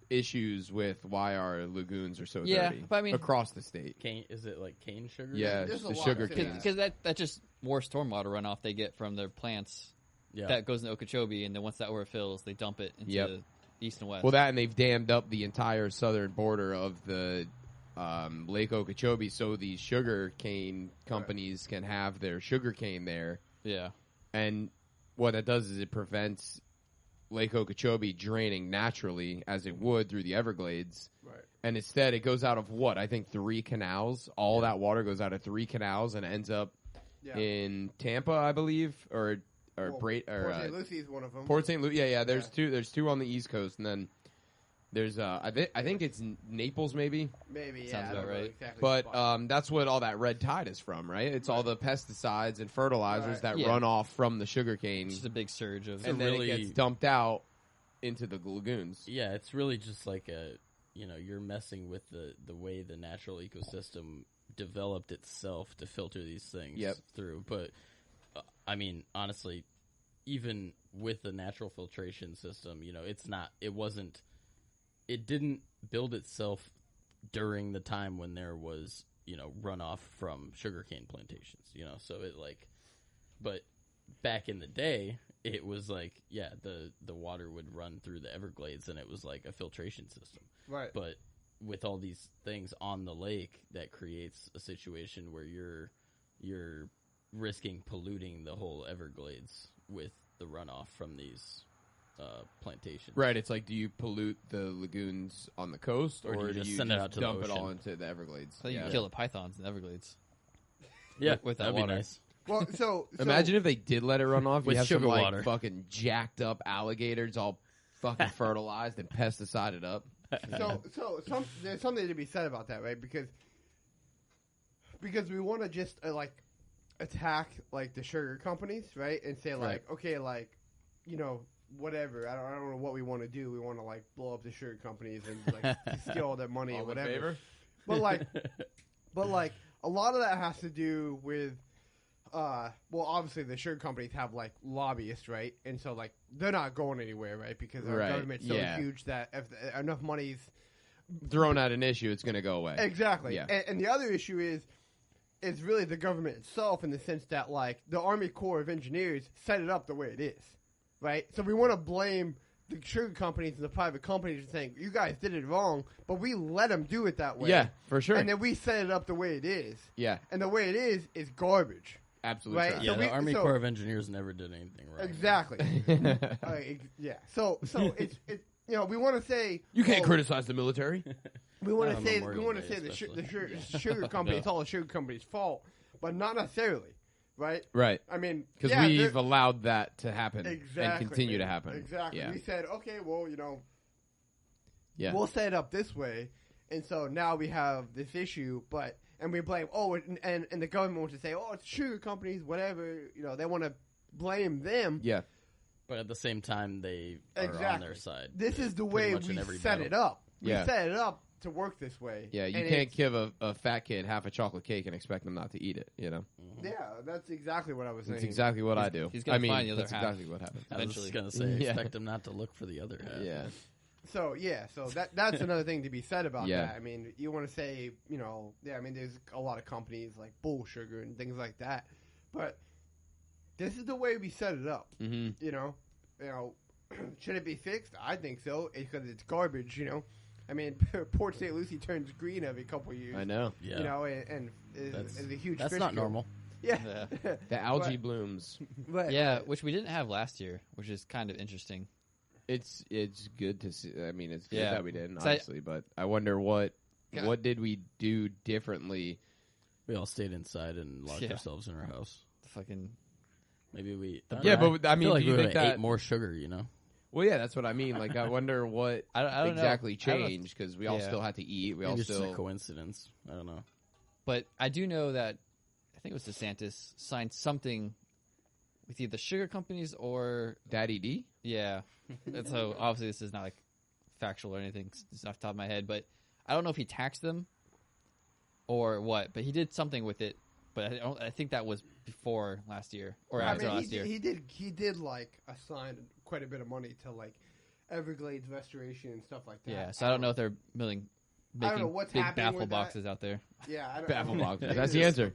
issues with why our lagoons are so dirty. But I mean, across the state. Cane, is it like cane sugar? Yeah, There's a the lot sugar of things. cane. because that just more stormwater runoff they get from their plants that goes into Okeechobee, and then once that overfills, they dump it into east and west. Well, that and they've dammed up the entire southern border of the Lake Okeechobee, so these sugar cane companies can have their sugar cane there. Yeah, and what that does is it prevents Lake Okeechobee draining naturally as it would through the Everglades. Right. And instead, it goes out of I think 3 canals. All that water goes out of 3 canals and ends up in Tampa, I believe, or Port St. Lucie is one of them. Port St. Lucie. Yeah. There's two. There's 2 on the East Coast, and then there's I think it's Naples, maybe. Maybe. Sounds about right. Exactly But that's what all that red tide is from, right? It's all the pesticides and fertilizers that run off from the sugarcane. it's just a big surge of. And then it gets dumped out into the lagoons. Yeah, it's really just like you're messing with the way the natural ecosystem developed itself to filter these things through. But, I mean, honestly, even with the natural filtration system, it didn't build itself during the time when there was, runoff from sugarcane plantations, so but back in the day, it was like, the water would run through the Everglades and it was like a filtration system. Right. But with all these things on the lake, that creates a situation where you're risking polluting the whole Everglades with the runoff from these plantations. Right. It's like, do you pollute the lagoons on the coast, or do you just send it out to the dump it ocean? all into the Everglades? I think you can kill the pythons in the Everglades. Yeah, with that that'd water. be nice. Well, so Imagine if they did let it run off. With you have some sugar water. fucking jacked up alligators all fucking fertilized and pesticided up. There's something to be said about that, right? Because we want to just attack like the sugar companies, right? And say okay, whatever. I don't know what we want to do. We want to blow up the sugar companies and steal all their money All or in whatever. favor? But a lot of that has to do with obviously the sugar companies have lobbyists, right? And so they're not going anywhere, right? Because our government's so huge that if enough money's thrown at an issue, it's going to go away. Exactly. Yeah. And the other issue is really the government itself, in the sense that the Army Corps of Engineers set it up the way it is, right? So we want to blame the sugar companies and the private companies for saying, you guys did it wrong, but we let them do it that way. Yeah, for sure. And then we set it up the way it is. Yeah. And the way it is garbage. Absolutely. Right? Trash. Yeah, So the Army Corps of Engineers never did anything wrong. Exactly. Yeah. So it's we want to say You can't criticize the military. we want Not to on say Memorial Day, the sugar company. It's all the sugar company's fault, but not necessarily, right? Right. I mean, Because we've allowed that to happen exactly, and continue to happen. Exactly. Yeah. We said, okay, well, Yeah. we'll set it up this way, And so now we have this issue, and we blame, and the government wants to say, it's sugar companies, whatever, they want to blame them. Yeah. But at the same time, they are on their side. This is the pretty way much in we every set battle. it up. Yeah. We set it up to work this way. Yeah, you And can't give a fat kid half a chocolate cake and expect them not to eat it, Yeah, that's exactly what I was saying. That's exactly what I do. He's gonna find the other that's half. exactly what happens. I was Eventually. just going to say, Yeah. expect them not to look for the other half. Yeah. So that's another thing to be said about Yeah. that. I mean, you want to say, there's a lot of companies like Bull Sugar and things like that, but this is the way we set it up. Mm-hmm. Should it be fixed? I think so, because it's garbage. I mean, Port St. Lucie turns green every couple of years. I know. Yeah. And is a huge. That's fish not kill. normal. Yeah. The algae blooms. But, Yeah, which we didn't have last year, which is kind of interesting. It's good to see. I mean, it's good Yeah. that we didn't, So obviously, but I wonder what did we do differently? We all stayed inside and locked Yeah. ourselves in our house. The fucking Maybe we. Yeah, but I mean, feel like do you we think would have that? ate more sugar, Well, yeah, that's what I mean. Like, I wonder what I don't know. exactly I don't know. changed because we all Yeah. still had to eat. We Maybe all it's just a still. coincidence. I don't know. But I do know that I think it was DeSantis signed something with either sugar companies or Daddy D? yeah. And so obviously this is not like factual or anything. It's off the top of my head, but I don't know if he taxed them or what. But he did something with it. But I think that was before last year or after last year. He did like assign quite a bit of money to like Everglades restoration and stuff like that. Yeah, so I don't know if they're making I don't know what's big happening baffle with that. boxes out there. Yeah, I don't Baffle know. boxes. That's the answer.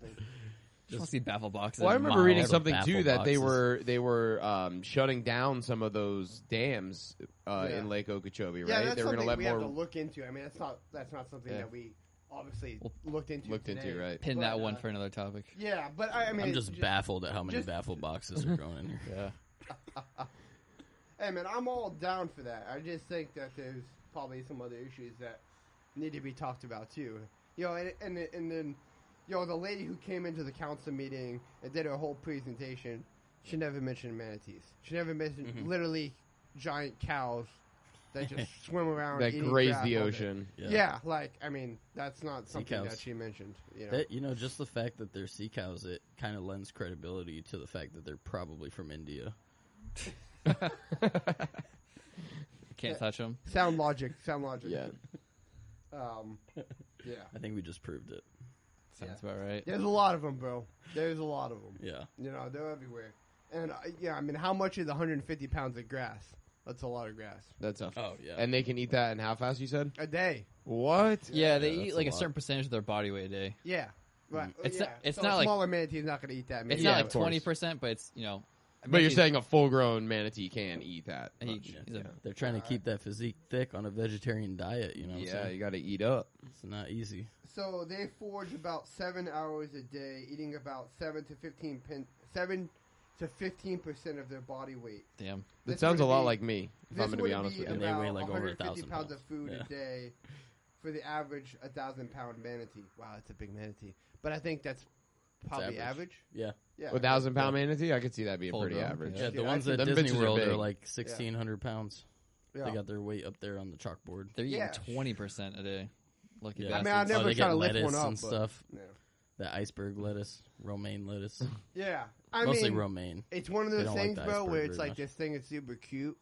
Just want to see baffle boxes. Well, I and remember reading miles. something baffle too that they boxes. were shutting down some of those dams in Lake Okeechobee, right? Yeah, that's They were something going to let we more have to look into. I mean, that's not something Yeah. that we obviously looked into. today. right? Pin But, that one for another topic. Yeah, but I mean, I'm just baffled at how many just- baffle boxes are going in here. Yeah. Hey man, I'm all down for that. I just think that there's probably some other issues that need to be talked about too. And then, the lady who came into the council meeting and did her whole presentation, she never mentioned manatees. She never mentioned literally giant cows that just swim around That eating graze grass the all day. ocean. Yeah, I mean, that's not something cows. that she mentioned. That, just the fact that they're sea cows, it kind of lends credibility to the fact that they're probably from India. Can't touch them. Sound logic. Yeah. Yeah. I think we just proved it. Sounds about right. There's a lot of them, bro. There's a lot of them. Yeah. They're everywhere. And I mean, how much is 150 pounds of grass? That's a lot of grass. That's a. Oh, yeah. And they can eat that in how fast? You said A day. what? Yeah, they that's eat a like a lot. certain percentage of their body weight a day. Yeah. Right. It's yeah. not- it's So not a like- smaller manatee is not going to eat that. It's Yeah, not of like course. 20%, but it's But you're saying a full-grown manatee can eat that? He- much. he's a- Yeah. They're trying to keep that physique thick on a vegetarian diet, you know what I'm Yeah, saying? you got to eat up. It's not easy. So they forage about 7 hours a day, eating about 7 to 15% of their body weight. damn. That This sounds a would lot be- like me, if This I'm going to would be honest with you. And they about weigh like over 150 1,000 pounds of pounds. food Yeah. a day for the average 1,000-pound manatee. Wow, that's a big manatee. But I think that's probably average. average. Yeah. Yeah. A 1,000-pound manatee, I could see that being Full pretty grown, average. Yeah, Yeah, the I ones see at them Disney bitches are World are big. like 1,600 pounds. Yeah. They got their weight up there on the chalkboard. They're eating Yeah. 20% a day. Lucky Yeah. I mean, I bastards. never they try get to lift lettuce one up, and but- stuff. Yeah. That iceberg lettuce, romaine lettuce. Yeah. I Mostly mean, romaine. it's one of They those don't like things, the bro, where iceberg it's very like much. this thing is super cute.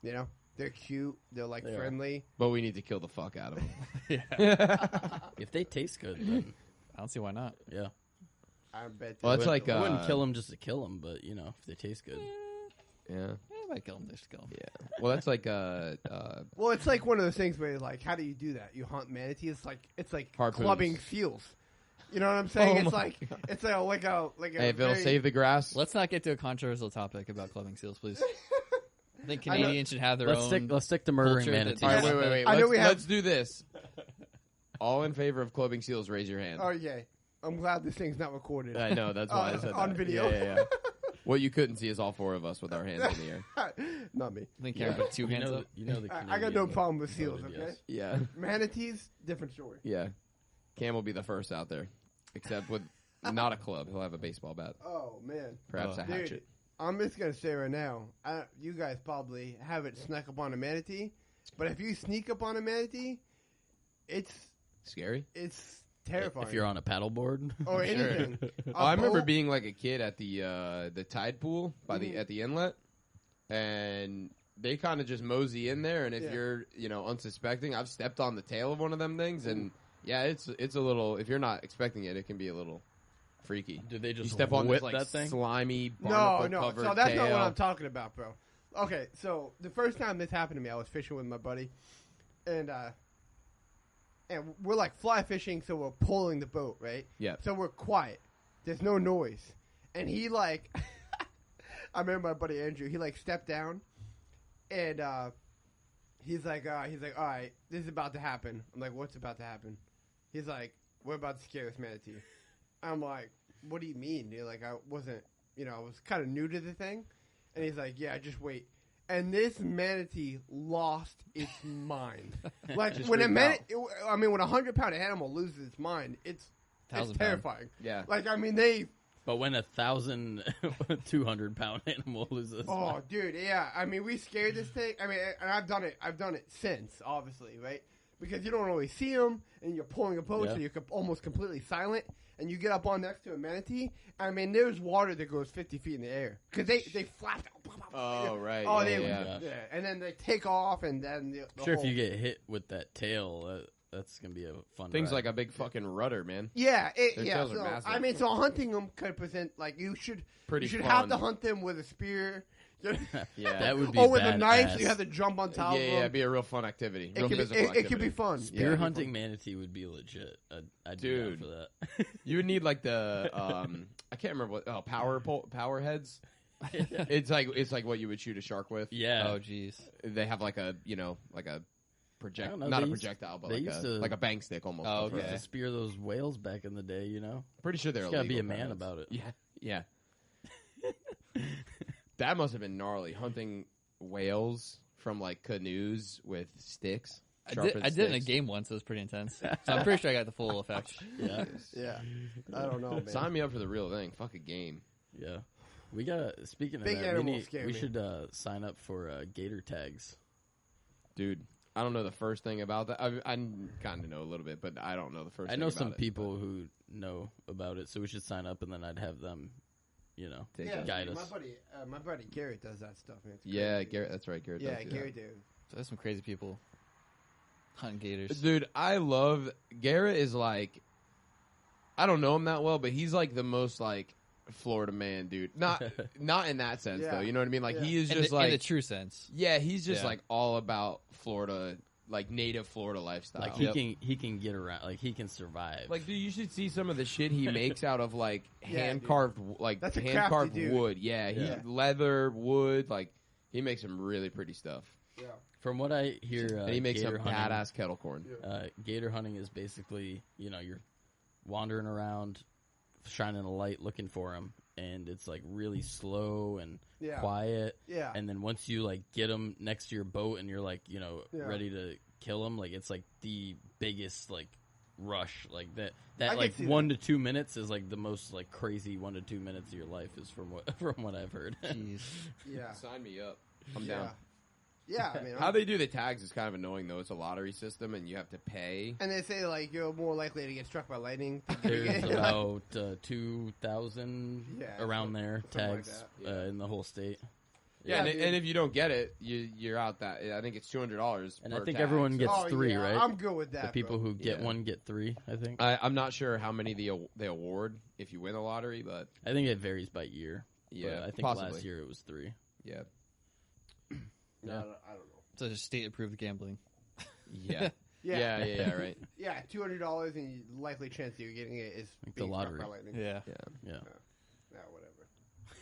They're cute. They're like They are. friendly. But we need to kill the fuck out of them. If they taste good, then I don't see why not. yeah. I bet. Well, that's they like, will. I wouldn't kill them just to kill them, but if they taste good. Yeah. I might kill them. Just kill them. Yeah. Well, that's like Well, it's like one of those things where like, how do you do that? You hunt manatees. It's like Harpoons. clubbing seals. You know what I'm saying? Oh it's my like it's like a hey, if it'll very- save the grass. Let's not get to a controversial topic about clubbing seals, please. I think I know- Canadians should have their own. Let's stick to murdering culture that- manatees. All right, wait. I know we have- Let's do this. All in favor of clubbing seals, raise your hand. Oh yeah, I'm glad this thing's not recorded. I know, that's why I said on that. video. Yeah. What you couldn't see is all four of us with our hands in the air. Not me. I think Karen put two hands up. You know the I got no Canadian problem with seals. voted Okay, yes. Yeah. manatees, different story. Yeah. Cam will be the first out there. Except with not a club. He'll have a baseball bat. Oh man, Perhaps a Dude, hatchet. I'm just gonna say right now, you guys probably haven't snuck up on a manatee, but if you sneak up on a manatee, it's Scary. terrifying. If you're on a paddleboard. or anything. I remember being like a kid at the tide pool by Mm-hmm. at the inlet, and they kind of just mosey in there. And if you're unsuspecting, I've stepped on the tail of one of them things, and yeah, it's a little. If you're not expecting it, it can be a little freaky. Do they just You step on this whip like that thing? slimy No. barnacle-covered So that's tail. not what I'm talking about, bro. Okay, so the first time this happened to me, I was fishing with my buddy, and we're like fly fishing, so we're pulling the boat, right? Yeah. So we're quiet. There's no noise, and he like, I remember my buddy Andrew. He like stepped down, and he's like, all right, this is about to happen. I'm like, what's about to happen? He's like, we're about to scare this manatee. I'm like, what do you mean? Dude? Like, I wasn't, I was kind of new to the thing. And he's like, yeah, just wait. And this manatee lost its mind. Like, Just when a freaked when a 100-pound animal loses its mind, it's 1,000 pound. terrifying. Yeah. Like, I mean, they... But when 1,200-pound animal loses, Oh, dude, yeah. I mean, we scared this thing. I mean, and I've done it since, obviously, right? Because you don't always see them, and you're pulling a boat, Yeah. so you're almost completely silent, and you get up on next to a manatee. I mean, there's water that goes 50 feet in the air. Because they flap. Oh, right. Oh, yeah. And then they take off, and then the sure, whole, if you get hit with that tail, that's gonna be a fun. Things ride. like a big fucking rudder, man. Yeah, Their yeah. tails are So, massive. I mean, so hunting them could present like you should Pretty have fun. to hunt them with a spear. Yeah. that would be or with a knife, badass. so you have to jump on top of them. it'd be a real fun activity. It Real could be- physical it could be activity. fun. Spear Yeah, it'd be hunting fun. manatee would be legit. I'd Dude. be down for that. You would need like the I can't remember what power heads. It's like what you would shoot a shark with. Yeah. Oh, jeez. They have like a like a I don't know, not they a used- projectile, but they like used a to- like a bang stick almost. Oh, but for- okay. To spear those whales back in the day, you know. Pretty sure they're Just gotta be illegal a man permits. about it. Yeah. That must have been gnarly hunting whales from like canoes with sticks. I sharpened did it in a sticks. game once. It was pretty intense. So I'm pretty sure I got the full effect. Yeah. Yeah, I don't know, man. Sign me up for the real thing. Fuck a game. Yeah. We got speaking of Big that, animals scare we me. should sign up for gator tags. Dude, I don't know the first thing about that. I kind of know a little bit, but I don't know the first I thing know about some it, people who know about it, so we should sign up, and then I'd have them, Take Yeah, it. guide my us. buddy Garrett does that stuff. Man. It's Yeah, crazy. Garrett. That's right, Garrett. Yeah, does do Garrett did. So there's some crazy people hunting gators. that. Dude, I love Garrett. Is like, I don't know him that well, but he's like the most like Florida man, dude. Not in that sense Yeah. though. You know what I mean? Like Yeah. he is in, just the, like in the true sense. yeah, he's just Yeah. like all about Florida, like native Florida lifestyle. Like he can get around, like he can survive. Like, dude, you should see some of the shit he makes out of like Yeah, hand carved, like That's a hand carved crafty dude. wood. Yeah, he Yeah. leather, wood. Like, he makes some really pretty stuff, Yeah. From what I hear, and he makes some gator hunting, badass kettle corn. gator hunting is basically, you're wandering around, shining a light, looking for them, and it's like really slow and Yeah. quiet. Yeah. And then once you like get them next to your boat, and you're like, ready to kill them, like it's like the biggest like rush, like that I can like see 1 to 2 minutes is like the most like crazy 1 to 2 minutes of your life is from what I've heard. Jeez. Yeah. Sign me up. I'm yeah. down. Yeah, I mean, How they do the tags is kind of annoying though. It's a lottery system, and you have to pay. and they say like you're more likely to get struck by lightning. There's about 2,000 Yeah, around there something like tags that. in the whole state. Yeah, Yeah, dude. and if you don't get it, you're out. That I think it's $200. And per I think tag, everyone so- gets Oh, 3, yeah, right? I'm good with that. The people bro. who get Yeah. one get 3, I think. I'm not sure how many they award if you win the lottery, but I think it varies by year. yeah, But I think possibly. last year it was 3. Yeah, No, I don't know. So it's state approved gambling. yeah, Yeah. yeah, right. Yeah, $200, and the likely chance that you're getting it is Like the being struck lottery. by lightning. Yeah. Yeah. Yeah. Yeah,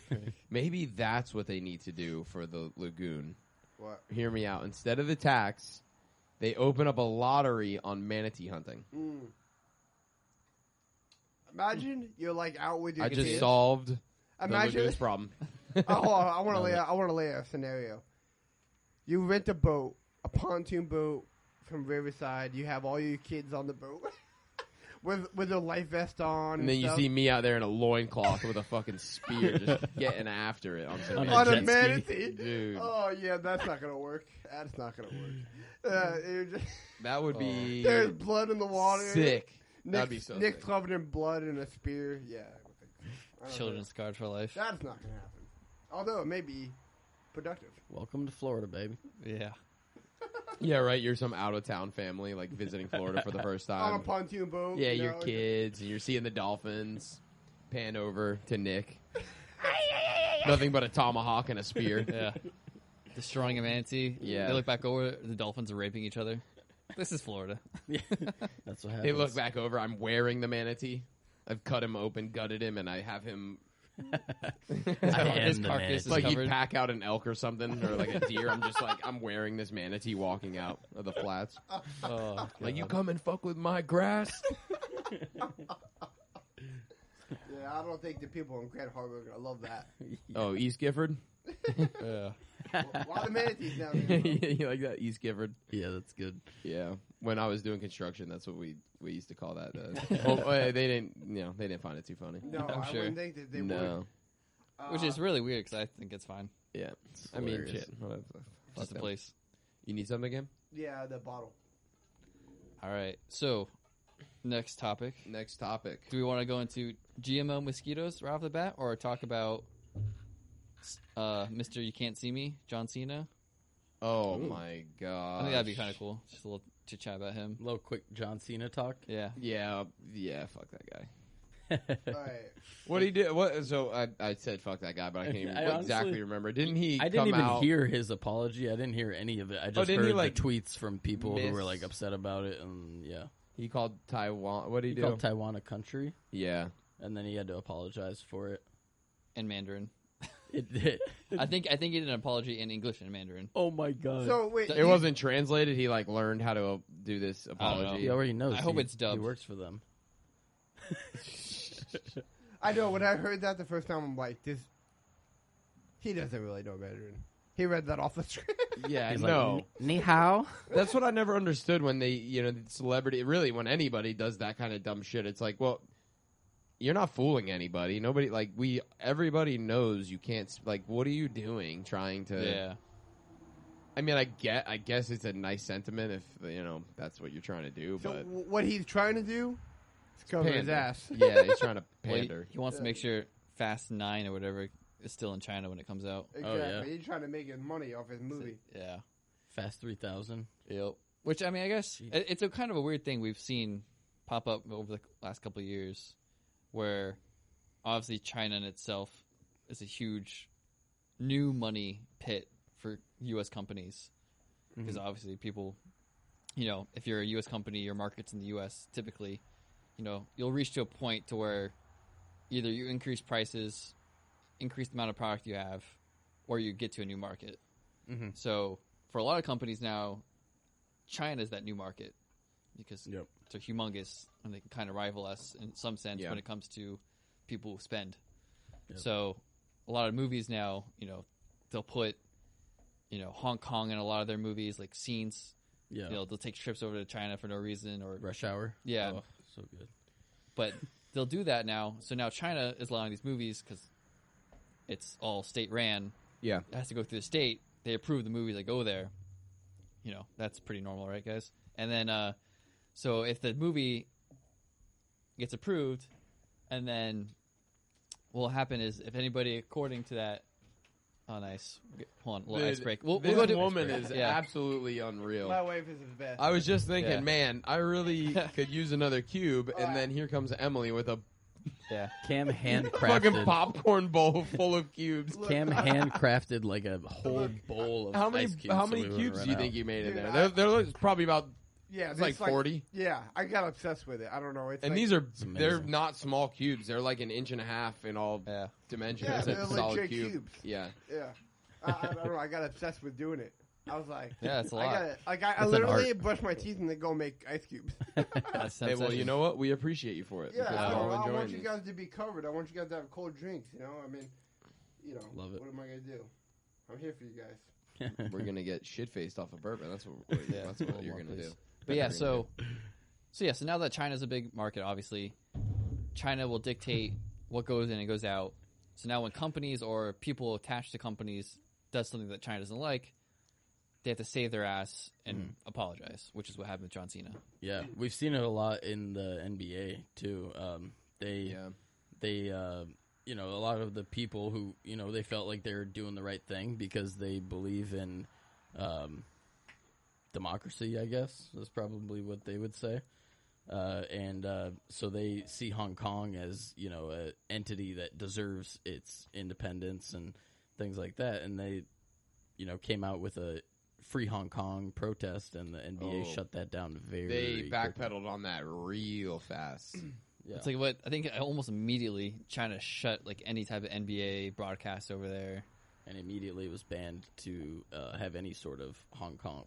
whatever. Maybe that's what they need to do for the Lagoon. What? Hear me out. Instead of the tax, they open up a lottery on manatee hunting. Imagine you're like out with your I just kids. solved the Imagine. Lagoon's problem. Hold on, I want to lay out a scenario. You rent a boat, a pontoon boat from Riverside. You have all your kids on the boat. with a life vest on. And then you stuff. see me out there in a loincloth with a fucking spear just getting after it on some On on a jet ski. manatee. Dude. Oh yeah, that's not gonna work. That's not gonna work. That would be There's blood in the water. sick. Nick's, That'd be so Nick's sick. covered in blood and a spear. Yeah. I don't Children know. scarred for life. That's not gonna happen. Although it may be productive. Welcome to Florida, baby. Yeah. Yeah, right. You're some out of town family like visiting Florida for the first On a time. pontoon boat. Yeah, you your know, kids, and you're seeing the dolphins. Pan over to Nick. Nothing but a tomahawk and a spear. Yeah. Destroying a manatee. Yeah. They look back over. The dolphins are raping each other. This is Florida. Yeah, that's what happens. They look back over. I'm wearing the manatee. I've cut him open, gutted him, and I have him. I am His the carcass manatee. is Like you covered. pack out an elk or something, or like a deer. I'm just like I'm wearing this manatee walking out of the flats. Oh, Like you come and fuck with my grass. Yeah, I don't think the people in Grand Harbor are gonna love that. Oh, East Gifford. yeah. A lot of manatees down there. bro. You like that, East Gifford? Yeah, that's good. Yeah. When I was doing construction, that's what we used to call that. They didn't find it too funny. No, I'm I sure. wouldn't think that they No. would. Which is really weird because I think it's fine. Yeah. It's I mean, hilarious. shit. Whatever. Fuck Just a them. place. You need something again? Yeah, the bottle. All right. So, next topic. Next topic. Do we want to go into GMO mosquitoes right off the bat, or talk about Mr. You Can't See Me, John Cena? Oh Ooh. my god. I think that'd be kind of cool. Just a little chit chat about him. A little quick John Cena talk. Yeah. Yeah. Fuck that guy. All right. What he did? What? So I said fuck that guy, but I can't even I exactly honestly- remember. Didn't he? I didn't come even out, hear his apology. I didn't hear any of it. I just didn't he, heard like, the tweets from people who were miss- like upset about it, and yeah, He called Taiwan. What did he, he do? called Taiwan a country, Yeah. and then he had to apologize for it. In Mandarin. It I think he did an apology in English and Mandarin. oh my god! So wait, It wasn't translated. He like learned how to do this know. apology. he already knows. I hope He- it's dubbed. He works for them. I know when I heard that the first time, I'm like, this. He doesn't really know Mandarin. He read that off the script. Yeah, He's no. like, ni hao. That's what I never understood when they, celebrity, really, when anybody does that kind of dumb shit. It's like, well, you're not fooling anybody. Nobody, like, everybody knows you can't, like, what are you doing trying to, Yeah. I mean, I guess it's a nice sentiment if, that's what you're trying to do, So but. what he's trying to do is cover his Pander. ass. Yeah, he's trying to Well, pander. he wants to make sure Fast 9 or whatever is still in China when it comes out. Exactly. yeah. He's trying to make his money off his movie. Yeah. Fast 3000. Yep. Which, I mean, I guess Jeez. it's a kind of a weird thing we've seen pop up over the last couple of years where obviously China in itself is a huge new money pit for U.S. companies. Because obviously people, if you're a U.S. company, your market's in the U.S., typically, you'll reach to a point to where either you increase prices, increase the amount of product you have, or you get to a new market. Mm-hmm. So for a lot of companies now, China is that new market because Yep. they're humongous and they can kind of rival us in some sense Yeah. when it comes to people who spend. Yep. So a lot of movies now, they'll put, Hong Kong in a lot of their movies, like scenes. Yeah. They'll take trips over to China for no reason, or Rush Hour. Yeah. Oh, so good. but they'll do that now. So now China is allowing these movies because it's all state ran. Yeah. It has to go through the state. They approve the movies that go there. That's pretty normal, right, guys? And then, so if the movie gets approved, and then what will happen is if anybody, according to that, oh, nice. Hold on, a little ice break. We'll This go to woman is Yeah. absolutely unreal. My wife is his best. I was just thinking, Yeah. man, I really could use another cube, and then here comes Emily with a Yeah. Cam fucking handcrafted. popcorn bowl full of cubes. Cam handcrafted like a whole bowl of How many ice cubes. how so many we wouldn't cubes run do you out. think you made in Dude, there? They're probably about Yeah, it's like there's 40. Yeah, I got obsessed with it. I don't know. It's And like, these are they're amazing. not small cubes. They're like an inch and a half in all Yeah. dimensions. Yeah, It's they're a solid legit cube. cubes. Yeah. Yeah, I don't know. I got obsessed with doing it. I was like, Yeah, it's a I lot. got it. Like I It's an literally art. brush my teeth and then go make ice cubes. That's Hey, well, you know what? We appreciate you for it. Yeah, because I, we're all I enjoying want you these. guys to be covered. I want you guys to have cold drinks. I mean, Love it. What am I gonna do? I'm here for you guys. We're gonna get shit faced off of bourbon. That's what Yeah. that's what Oh, you're more, gonna please. do. But yeah, We're gonna so So now that China's a big market, obviously, China will dictate what goes in and goes out. So now when companies or people attached to companies does something that China doesn't like, they have to save their ass and apologize, which is what happened with John Cena. Yeah, we've seen it a lot in the NBA too. They you know, a lot of the people who, you know, they felt like they were doing the right thing because they believe in democracy, I guess, is probably what they would say. So they see Hong Kong as, you know, an entity that deserves its independence and things like that. And they, you know, came out with a free Hong Kong protest, and the NBA shut that down They backpedaled on that real fast. Yeah. It's like what I think almost immediately China shut like any type of NBA broadcast over there, and immediately was banned to have any sort of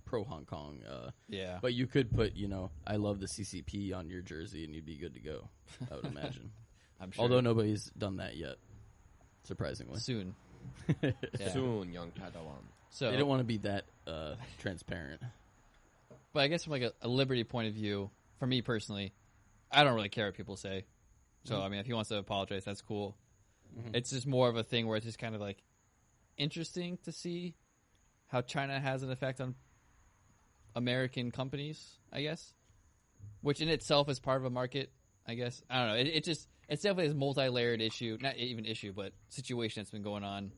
pro Hong Kong. Yeah, but you could put, you know, I love the CCP on your jersey, and you'd be good to go. I would imagine. I'm sure. Although nobody's done that yet, surprisingly. Soon, soon, young Padawan. So they don't want to be that transparent. But I guess from like a liberty point of view, for me personally, I don't really care what people say. So, I mean, if he wants to apologize, that's cool. Mm-hmm. It's just more of a thing where it's just kind of like interesting to see how China has an effect on American companies, I guess. Which in itself is part of a market, I guess. I don't know. It's definitely this multi-layered issue. Not even issue, but situation that's been going on.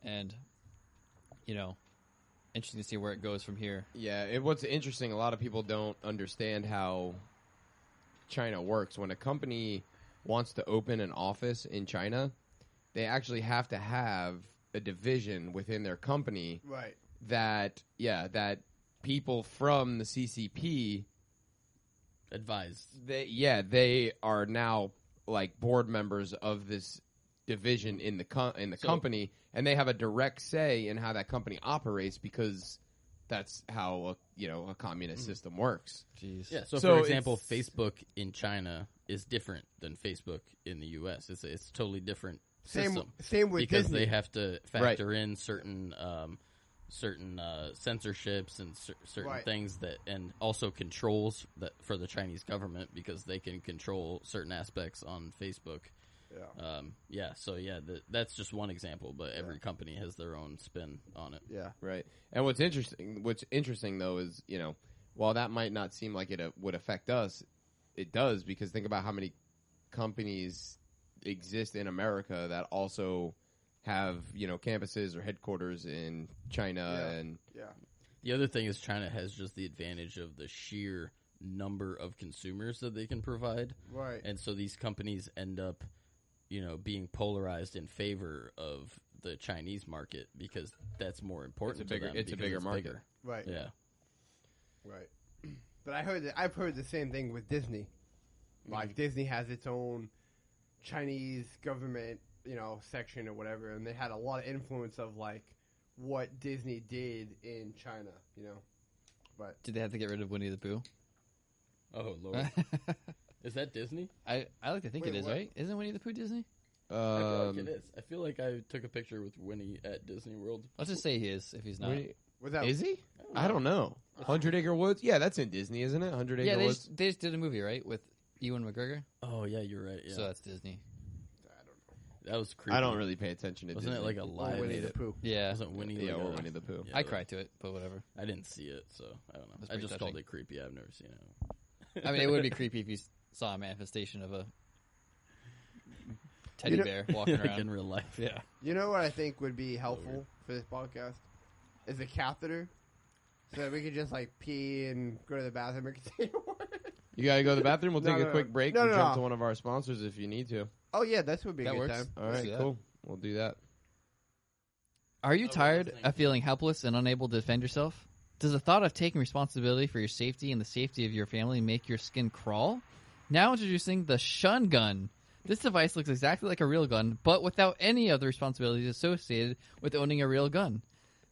And, you know, interesting to see where it goes from here. Yeah, what's interesting, a lot of people don't understand how China works. When a company wants to open an office in China, they actually have to have a division within their company, right? That people from the CCP advise. They are now like board members of this division in the company, and they have a direct say in how that company operates because that's how a communist system works. Jeez. Yeah. So for example, Facebook in China is different than Facebook in the U.S. It's a totally different system. Same with because Disney. They have to factor in certain censorships and certain things that, and also controls that for the Chinese government because they can control certain aspects on Facebook. That's just one example, but every company has their own spin on it. Yeah. Right. And what's interesting though is, you know, while that might not seem like it would affect us, it does, because think about how many companies exist in America that also have, you know, campuses or headquarters in China. And the other thing is China has just the advantage of the sheer number of consumers that they can provide. Right. And so these companies end up, you know, being polarized in favor of the Chinese market because that's more important to them. It's a bigger market. Bigger. Right. Yeah. Right. But I've heard the same thing with Disney. Like Disney has its own Chinese government, you know, section or whatever, and they had a lot of influence of like what Disney did in China, you know. But did they have to get rid of Winnie the Pooh? Oh Lord. Is that Disney? I like to think it is, right? Isn't Winnie the Pooh Disney? I feel like it is. I feel like I took a picture with Winnie at Disney World. Let's just say he is, if he's not. Is he? I don't know. 100 Acre Woods? Yeah, that's in Disney, isn't it? 100 Acre Woods? They just did a movie, right? With Ewan McGregor? Oh, yeah, you're right. Yeah. So that's Disney. I don't know. That was creepy. I don't really pay attention to Wasn't Disney. it like a live Winnie the Pooh? Yeah. Wasn't Winnie or Winnie the Pooh. I cried to it, but whatever. I didn't see it, so I don't know. That's I just touching. called it creepy. I've never seen it. I mean, it would be creepy if you saw a manifestation of a teddy bear walking like around in real life. Yeah. You know what I think would be helpful for this podcast? Is a catheter. So that we could just like pee and go to the bathroom and continue. You gotta go to the bathroom? We'll take a quick break and jump no. to one of our sponsors if you need to. Oh yeah, that would be a That good works. time. All right, cool. We'll do that. Are you tired of feeling helpless and unable to defend yourself? Does the thought of taking responsibility for your safety and the safety of your family make your skin crawl? Now introducing the Shun-Gun. This device looks exactly like a real gun, but without any of the responsibilities associated with owning a real gun.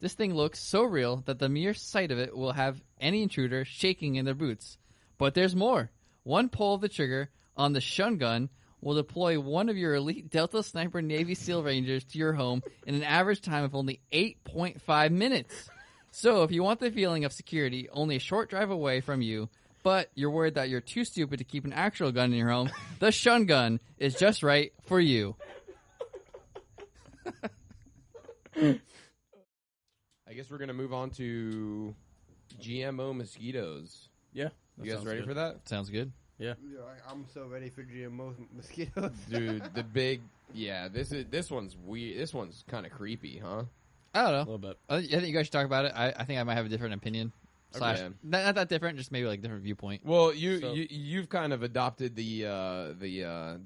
This thing looks so real that the mere sight of it will have any intruder shaking in their boots. But there's more. One pull of the trigger on the Shun-Gun will deploy one of your elite Delta Sniper Navy SEAL Rangers to your home in an average time of only 8.5 minutes. So if you want the feeling of security only a short drive away from you, but you're worried that you're too stupid to keep an actual gun in your home, the Shun-Gun is just right for you. I guess we're gonna move on to GMO mosquitoes. Yeah. You guys ready for that? Sounds good. Yeah. I'm so ready for GMO mosquitoes. Dude, the big this one's weird. This one's kind of creepy, huh? I don't A know. little bit. I think you guys should talk about it. I think I might have a different opinion. Slash, Yeah. not that different, just maybe like different viewpoint. Well, you've kind of adopted the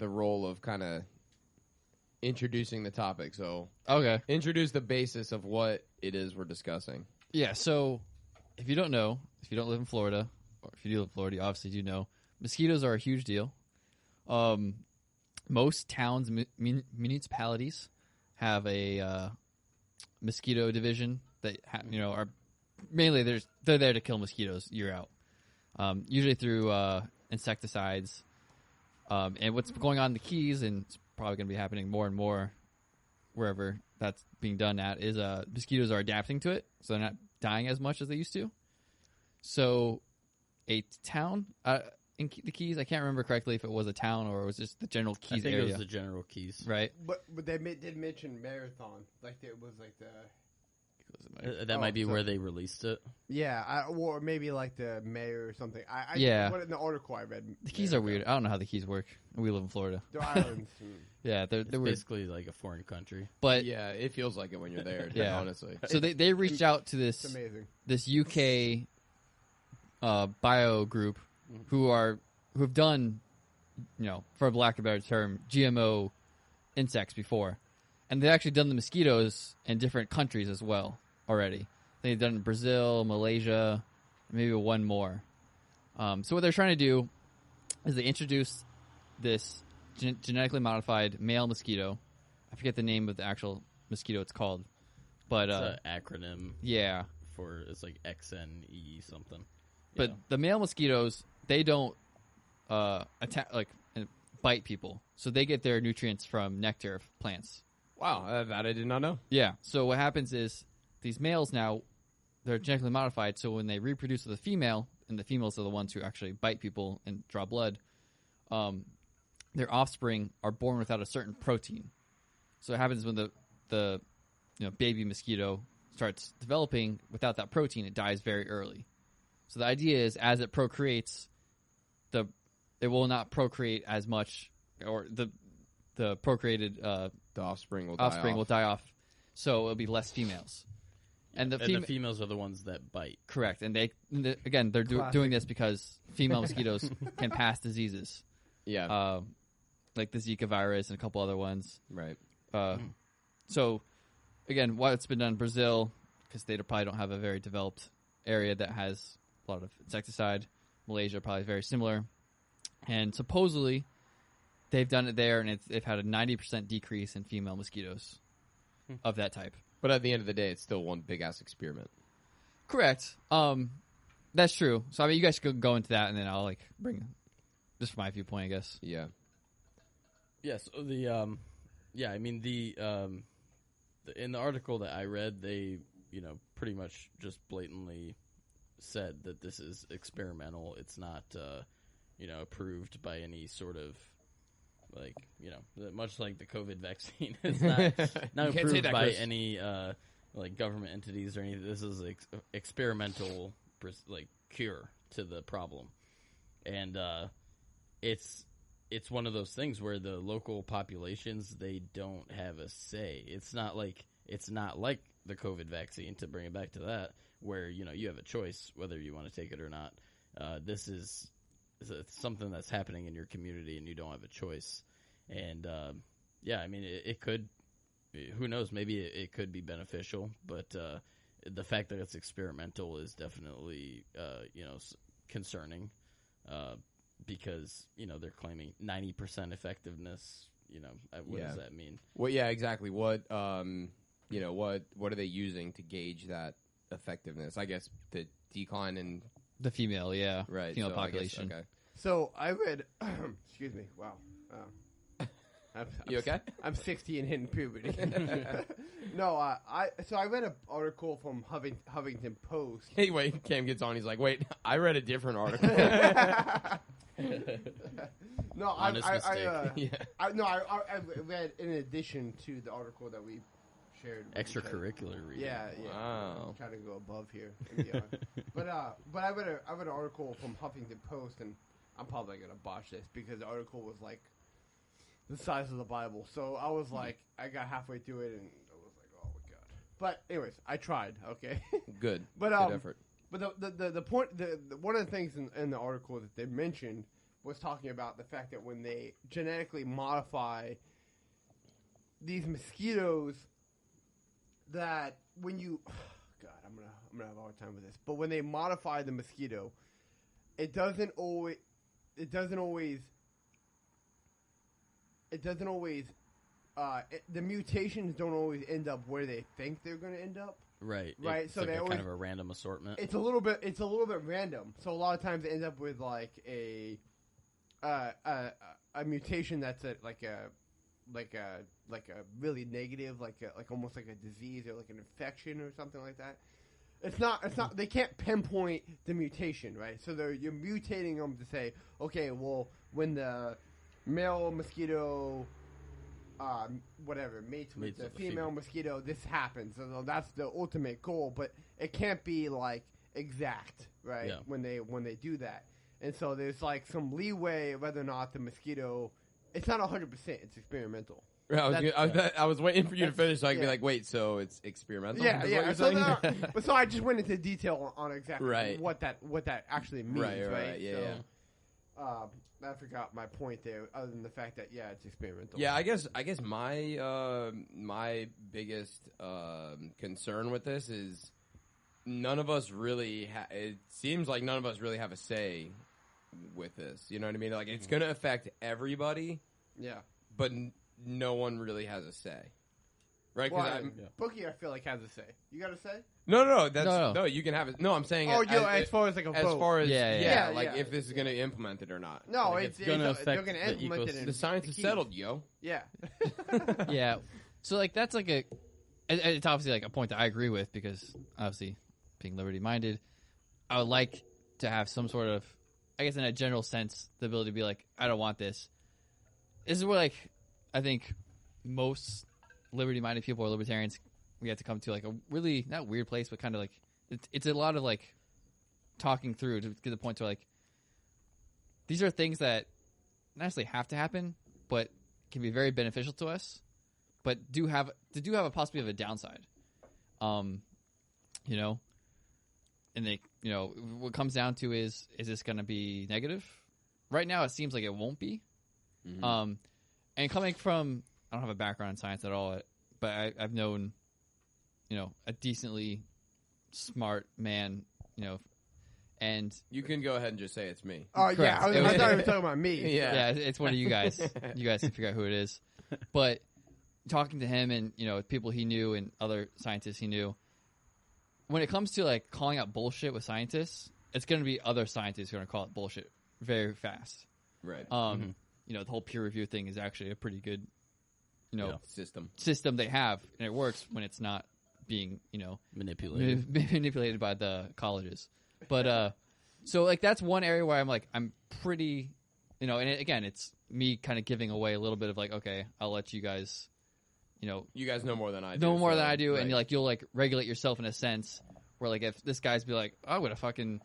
role of kind of introducing the topic. So Okay. introduce the basis of what it is we're discussing. Yeah, so if you don't know, if you don't live in Florida, or if you do live in Florida, you obviously do know, mosquitoes are a huge deal. Most towns, municipalities have a mosquito division that are mainly they're there to kill mosquitoes year out. Usually through insecticides. And what's going on in the Keys, and it's probably going to be happening more and more wherever that's being done at, is mosquitoes are adapting to it, so they're not dying as much as they used to. So a town in the Keys, I can't remember correctly if it was a town or it was just the general Keys I think area. it was the general Keys. Right? But they did mention marathon, like it was like the That might be where they released it. or maybe like the mayor or something. Yeah. What in the article I read. The Keys are weird. I don't know how the Keys work. We live in Florida. They're islands. Yeah, they're It's weird. basically like a foreign country. But Yeah, it feels like it when you're there. Yeah. Honestly. so they reached out to It's this amazing. UK bio group who have done, for lack of a better term, GMO insects before, and they've actually done the mosquitoes in different countries as well already. They've done it in Brazil, Malaysia, maybe one more. So what they're trying to do is they introduce this genetically modified male mosquito. I forget the name of the actual mosquito it's called, but It's an acronym yeah. for it's like XNE something. But the male mosquitoes, they don't attack and bite people, so they get their nutrients from nectar of plants. Wow, that I did not know. Yeah. So what happens is these males now, they're genetically modified, so when they reproduce with a female, and the females are the ones who actually bite people and draw blood, their offspring are born without a certain protein. So what happens when the baby mosquito starts developing without that protein, it dies very early. So the idea is, as it procreates, it will not procreate as much, or the procreated The offspring will die off. So it'll be less females. And the females are the ones that bite. correct. And they're doing this because female mosquitoes can pass diseases, Yeah. like the Zika virus and a couple other ones. Right. So again, what's been done in Brazil, because they probably don't have a very developed area that has a lot of insecticide. Malaysia probably very similar, and supposedly they've done it there, and they've had a 90% decrease in female mosquitoes of that type. But at the end of the day, it's still one big ass experiment. Correct. That's true. So I mean, you guys could go into that, and then I'll bring just from my viewpoint, I guess. Yeah. Yes. Yeah, so in the article that I read, they pretty much just blatantly said that this is experimental. It's not approved by any sort of much like the COVID vaccine. It's not approved by any government entities or anything. This is experimental cure to the problem, and it's one of those things where the local populations, they don't have a say. It's not like the COVID vaccine, to bring it back to that, where you have a choice whether you want to take it or not. This is something that's happening in your community, and you don't have a choice. And I mean, it could. Who knows? Maybe it could be beneficial, but the fact that it's experimental is definitely concerning. Because they're claiming 90% effectiveness. What does that mean? Well, yeah, exactly. What what are they using to gauge that effectiveness? I guess the decline in The female, yeah, right female so I guess- population. okay. So I read. Excuse me. Wow. You okay? I'm 60 and hitting puberty. No, I read an article from Huffington Post. Hey, wait, Cam gets on. He's like, wait, I read a different article. No, Honest mistake. I read in addition to the article that we shared. Extracurricular reading. Yeah. Wow. I'm trying to go above here and beyond. but I read an article from Huffington Post, and I'm probably gonna botch this because the article was like the size of the Bible. So I was like, I got halfway through it, and I was like, oh my god. But anyways, I tried. Okay. Good. But Good effort. But the point, one of the things in the article that they mentioned was talking about the fact that when they genetically modify these mosquitoes, that when you, God, I'm gonna have a hard time with this. But when they modify the mosquito, the mutations don't always end up where they think they're going to end up. Right. Right. So like they always, kind of a random assortment. It's a little bit random. So a lot of times they end up with like a mutation that's like a really negative, like almost like a disease or like an infection or something like that. It's not. They can't pinpoint the mutation, right? So you're mutating them to say, okay, well, when the male mosquito, mates with the female mosquito, this happens. So that's the ultimate goal, but it can't be like exact, right? Yeah. When they do that, and so there's like some leeway whether or not the mosquito. It's not 100%. It's experimental. I was waiting for you to finish so I could be like, wait, so it's experimental? Yeah. So I just went into detail on exactly what that actually means, right? Yeah. I forgot my point there, other than the fact that it's experimental. Yeah, I guess my my biggest concern with this is none of us really. It seems like none of us really have a say with this. You know what I mean? Like it's going to affect everybody. Yeah, but no one really has a say, right? Well, Bookie, I feel like has a say. You got a say? No. No. You can have it. No, I'm saying. As far as like a vote. As far as yeah, if this is going to implement it or not. No, like it's going to affect they're going to implement it. The science is settled, yo. Yeah. Yeah. So like that's like it's obviously like a point that I agree with because obviously being liberty minded, I would like to have some sort of, I guess in a general sense, the ability to be like, I don't want this. This is where like I think most liberty minded people or libertarians we have to come to like a really not weird place, but kind of like it's a lot of like talking through to get to the point where like these are things that not necessarily have to happen, but can be very beneficial to us, but do have a possibility of a downside. You know, and they, you know, what comes down to is this going to be negative? Right now, it seems like it won't be. Mm-hmm. And coming from, I don't have a background in science at all, but I've known, you know, a decently smart man, you know, and you can go ahead and just say it's me. Oh yeah, I thought you were talking about me. Yeah, it's one of you guys. You guys can figure out who it is. But talking to him and, you know, people he knew and other scientists he knew, when it comes to like calling out bullshit with scientists, it's going to be other scientists who are going to call it bullshit very fast. Right. You know, the whole peer review thing is actually a pretty good, you know, system they have, and it works when it's not being, you know, manipulated by the colleges. But so like that's one area where I'm like I'm pretty, you know, and again it's me kind of giving away a little bit of like, okay, I'll let you guys, you know, you guys know more than I do. Know more than I do, right. And you'll like regulate yourself in a sense where like if this guy's be like, oh, I'm gonna fucking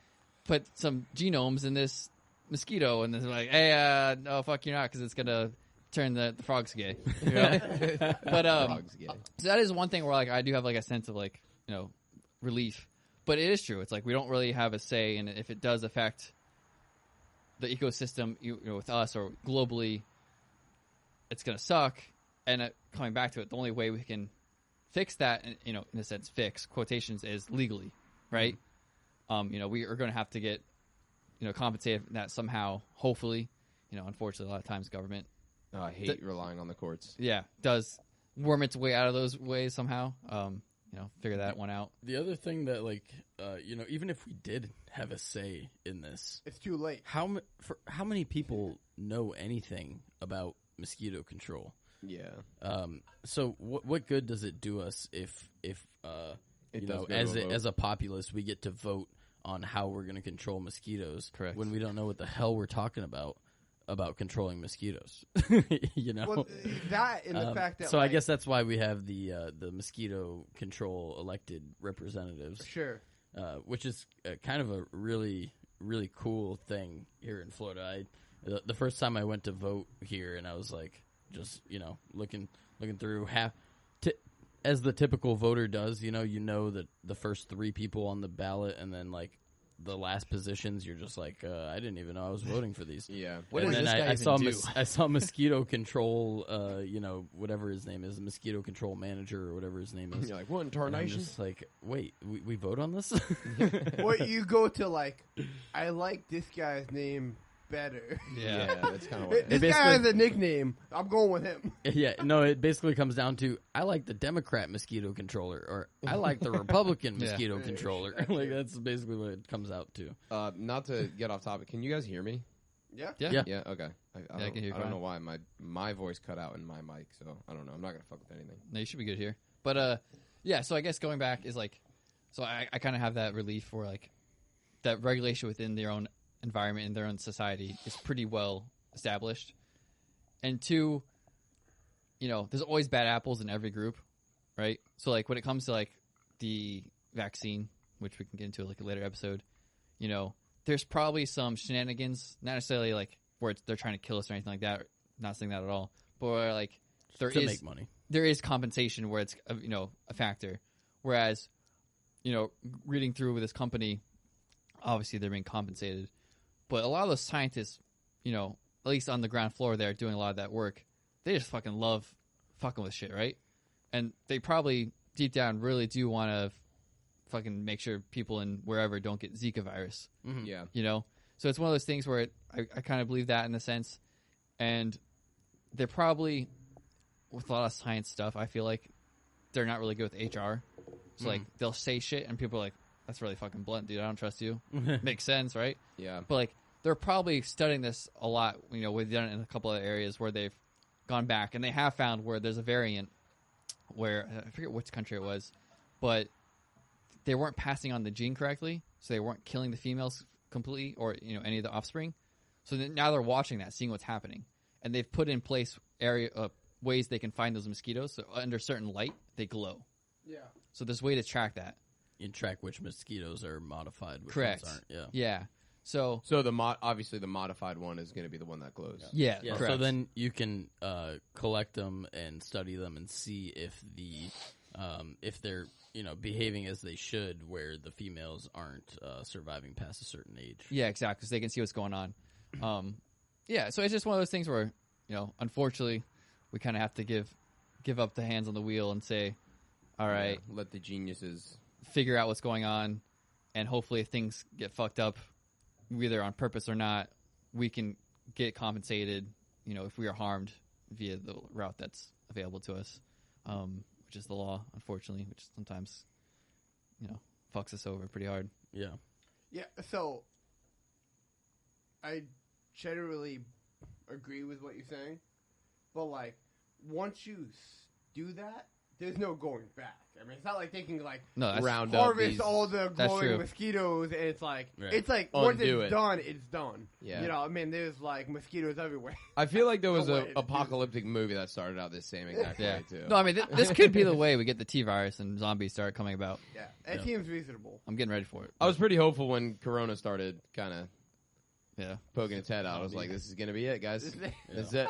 put some genomes in this mosquito, and then they're like, hey, no, fuck you not, because it's gonna turn the frogs gay. You know? But frogs gay. So that is one thing where like I do have like a sense of like, you know, relief. But it is true. It's like we don't really have a say in it. If it does affect the ecosystem, you know, with us or globally, it's gonna suck. And coming back to it, the only way we can fix that, you know, in a sense, fix quotations is legally, right? You know, we are going to have to get, you know, compensated for that somehow. Hopefully, you know, unfortunately, a lot of times government. Oh, I hate relying on the courts. Yeah, does worm its way out of those ways somehow. You know, figure that one out. The other thing that, like, you know, even if we did have a say in this, it's too late. How many people know anything about mosquito control? Yeah. So what good does it do us if as a populace we get to vote on how we're going to control mosquitoes? Correct. When we don't know what the hell we're talking about controlling mosquitoes. Well, that and the fact that so I guess that's why we have the mosquito control elected representatives. Sure. Which is kind of a really, really cool thing here in Florida. The first time I went to vote here, and I was like, just looking through as the typical voter does. That the first 3 people on the ballot, and then like the last positions, you're just like, I didn't even know I was voting for these. Yeah. What and does then this guy even do? I saw mosquito control, whatever his name is, mosquito control manager or whatever his name is. You're like, what in And I'm tarnation? just like, wait, we vote on this? Well, you go to like, I like this guy's name better. Yeah. That's kind of what it is. This guy has a nickname. I'm going with him. Yeah, no, it basically comes down to I like the Democrat mosquito controller, or I like the Republican Yeah. mosquito controller. Like that's basically what it comes out to. Not to get off topic, can you guys hear me? Yeah. Yeah. Yeah, okay. I can hear you I don't fine. know why my voice cut out in my mic, so I don't know. I'm not going to fuck with anything. No, you should be good here. But yeah. So I guess going back is like, so I kind of have that relief for like that regulation within their own environment in their own society is pretty well established. And 2, there's always bad apples in every group, right? So like when it comes to like the vaccine, which we can get into like a later episode, there's probably some shenanigans, not necessarily like where they're trying to kill us or anything like that. Not saying that at all, but where, like To make money. there is compensation where it's a factor. Whereas, reading through with this company, obviously they're being compensated. But a lot of those scientists, at least on the ground floor there doing a lot of that work, they just fucking love fucking with shit, right? And they probably deep down really do want to fucking make sure people in wherever don't get Zika virus, Mhm. Yeah. So it's one of those things where I kind of believe that in a sense. And they're probably, with a lot of science stuff, I feel like they're not really good with HR. So like they'll say shit and people are like, that's really fucking blunt, dude. I don't trust you. Makes sense, right? Yeah. But like they're probably studying this a lot. We've done it in a couple of areas where they've gone back and they have found where there's a variant where I forget which country it was, but they weren't passing on the gene correctly, so they weren't killing the females completely or any of the offspring. So now they're watching that, seeing what's happening, and they've put in place ways they can find those mosquitoes. So under certain light, they glow. Yeah. So there's a way to track that. You track which mosquitoes are modified, which Correct. ones aren't. Yeah. So obviously the modified one is going to be the one that glows. yeah, Yeah, correct. so then you can collect them and study them and see if they're behaving as they should, where the females aren't surviving past a certain age. Yeah, exactly. So they can see what's going on. Yeah, so it's just one of those things where, unfortunately, we kind of have to give up the hands on the wheel and say, all right, Yeah, let the geniuses. figure out what's going on, and hopefully if things get fucked up, whether on purpose or not, we can get compensated, if we are harmed via the route that's available to us, which is the law, unfortunately, which sometimes, fucks us over pretty hard. Yeah. Yeah, so I generally agree with what you're saying, but like once you do that, there's no going back. I mean, it's not like they can like No, that's Round up harvest these. all the That's glowing true. mosquitoes, and it's like Right. once Undo it's it. done, it's done. Yeah. I mean, there's like mosquitoes everywhere. I feel like there was No way an to do apocalyptic movie that started out this same exact Yeah. way too. No, I mean, this could be the way we get the T virus and zombies start coming about. Yeah, it seems reasonable. I'm getting ready for it. I was pretty hopeful when Corona started kind of Yeah. poking its head out. I was like, this is going to be it, guys. This is- This is it.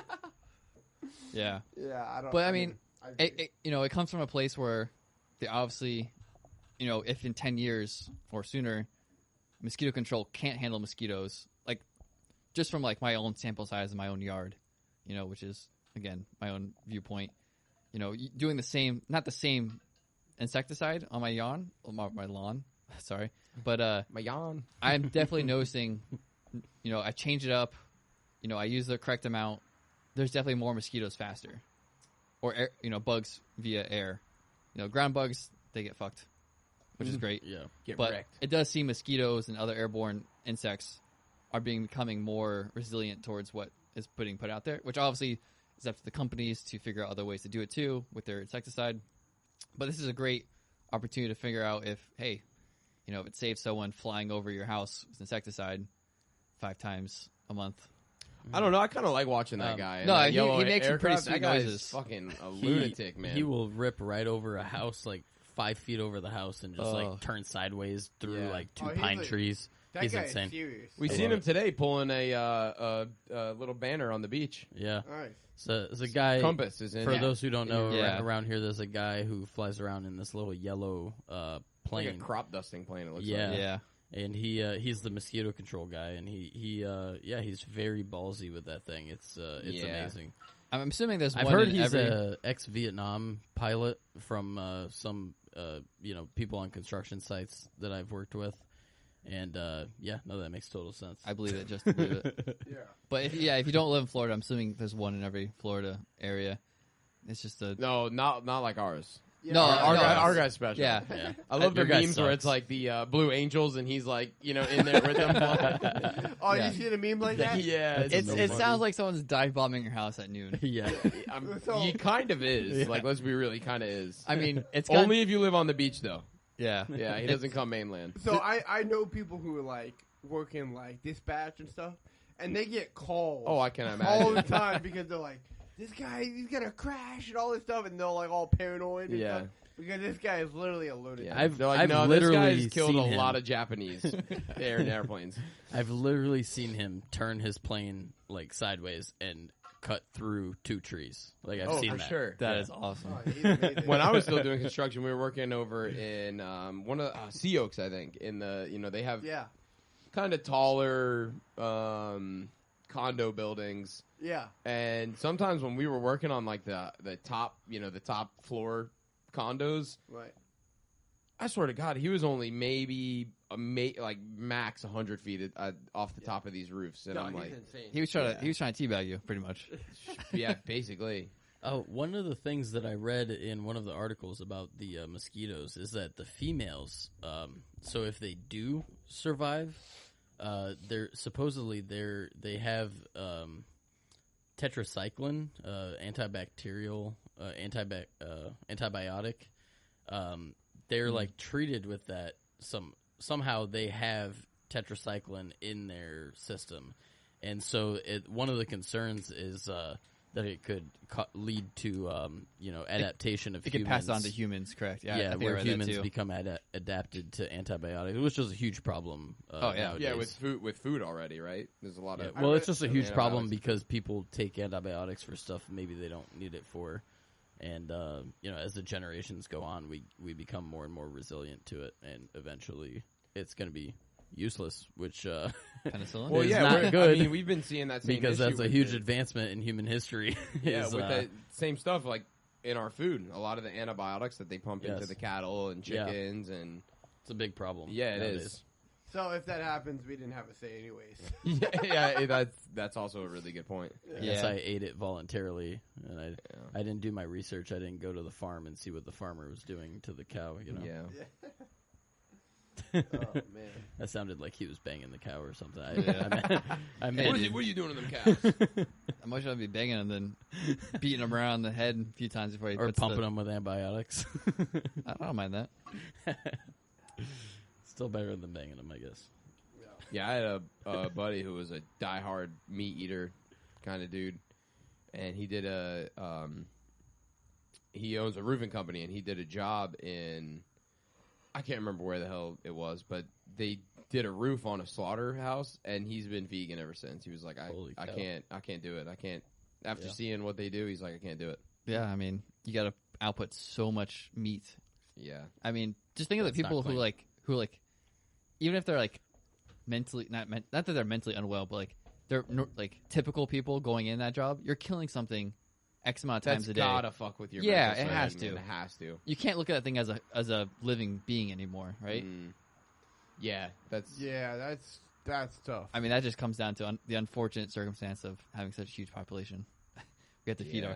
Yeah. Yeah, I don't. But I mean, I agree. it comes from a place where they obviously, if in 10 years or sooner, mosquito control can't handle mosquitoes, like just from like my own sample size in my own yard, which is again my own viewpoint, doing the same, not the same insecticide on my lawn, sorry, but My yawn. I'm definitely noticing, I change it up, I use the correct amount. There's definitely more mosquitoes faster, or air, bugs via air. Ground bugs, they get fucked, which is great. Yeah. Get But wrecked. it does seem mosquitoes and other airborne insects are becoming more resilient towards what is put out there, which obviously it's up to the companies to figure out other ways to do it too with their insecticide. But this is a great opportunity to figure out if, hey, you know, if it saves someone flying over your house with insecticide 5 times a month. I don't know. I kind of like watching that guy. No, that he yellow makes some pretty aircraft. sweet That guy noises. is fucking a lunatic, man. He will rip right over a house, like 5 feet over the house, and just like turn sideways through like 2 pine trees. That He's guy insane. is serious. We seen him today pulling a little banner on the beach. Yeah. Nice. So there's a guy. Compass is in. For those who don't know, Yeah. around here, there's a guy who flies around in this little yellow plane. like a crop dusting plane. It looks Yeah. like. Yeah. And he's the mosquito control guy, and he's very ballsy with that thing. It's amazing. I'm assuming there's I've one heard in he's every... a ex-Vietnam pilot from some people on construction sites that I've worked with, and that makes total sense. I believe it just to believe it. Yeah. But if you don't live in Florida, I'm assuming there's one in every Florida area. It's just a No, not like ours. Yeah. No, Our guy's special. yeah. Yeah. I love the Your guy memes where sucks. it's like the Blue Angels and he's like, in there with them. Oh, Yeah. you seen a meme like that? Yeah, It so funny. sounds like someone's dive bombing your house at noon. Yeah. He kind of is. Yeah. Like, let's be real, he kind of is. I mean, it's Only if you live on the beach, though. yeah. Yeah, he doesn't come mainland. So I know people who are like working like dispatch and stuff, and they get calls. Oh, I can imagine. all the time because they're like, this guy, he's gonna crash and all this stuff, and they're like all paranoid. And Yeah. stuff, because this guy is literally a lunatic. Yeah. I've- They're like, I've no, literally this guy's killed seen a him. lot of Japanese in airplanes. I've literally seen him turn his plane like sideways and cut through 2 trees. Like I've seen for that. sure. That is awesome. Oh, he's amazing. When I was still doing construction, we were working over in one of Sea Oaks, I think. In the they have yeah, kind of taller condo buildings, yeah, and sometimes when we were working on like the top the top floor condos, right. I swear to God, he was only maybe like max 100 feet off the top of these roofs, and No, I'm he's like, insane. He was trying to teabag you, pretty much. yeah, basically. One of the things that I read in one of the articles about the mosquitoes is that the females, so if they do survive, they have tetracycline, antibacterial, antibiotic. They're like treated with that. Somehow they have tetracycline in their system, and so one of the concerns is that it could lead to adaptation of It humans. could pass on to humans, correct? Yeah, I think I where read that humans too. become adapted to antibiotics, which is a huge problem. Nowadays. Yeah, with food already, right? There's a lot of Well, it's just a huge problem antibiotics. because people take antibiotics for stuff maybe they don't need it for, and as the generations go on, we become more and more resilient to it, and eventually it's going to be useless, which Penicillin? Well, is yeah, not good. I mean, we've been seeing that same because issue that's a with huge the- advancement in human history. Yeah, is, with the same stuff like in our food, a lot of the antibiotics that they pump into Yes. the cattle and Yeah. chickens, and it's a big problem. yeah, it nowadays. is. So if that happens, we didn't have a say anyways. yeah, that's also a really good point. Yes, Yeah. I ate it voluntarily, and I didn't do my research. I didn't go to the farm and see what the farmer was doing to the cow. Yeah. Oh man. That sounded like he was banging the cow or something. I What meant are you doing to them cows? How much I'd be banging him than beating him around the head a few times before he or puts pumping them with antibiotics. I don't mind that. Still better than banging them, I guess. Yeah, I had a buddy who was a diehard meat eater kind of dude, and he did he owns a roofing company, and he did a job in, I can't remember where the hell it was, but they did a roof on a slaughterhouse, and he's been vegan ever since. He was like, Holy I cow. can't do it. I can't. After Yeah. seeing what they do, he's like, I can't do it. Yeah, I mean, you got to output so much meat. Yeah. I mean, just think of the That's not people who clean. like, even if they're like mentally not that they're mentally unwell, but like they're like typical people going in that job. You're killing something X amount of times That's a day. gotta fuck with your Yeah, mental it has state, man. to. It has to. You can't look at that thing as a living being anymore, right? Yeah, that's Yeah, that's tough. I mean, that just comes down to the unfortunate circumstance of having such a huge population. We have to feed our.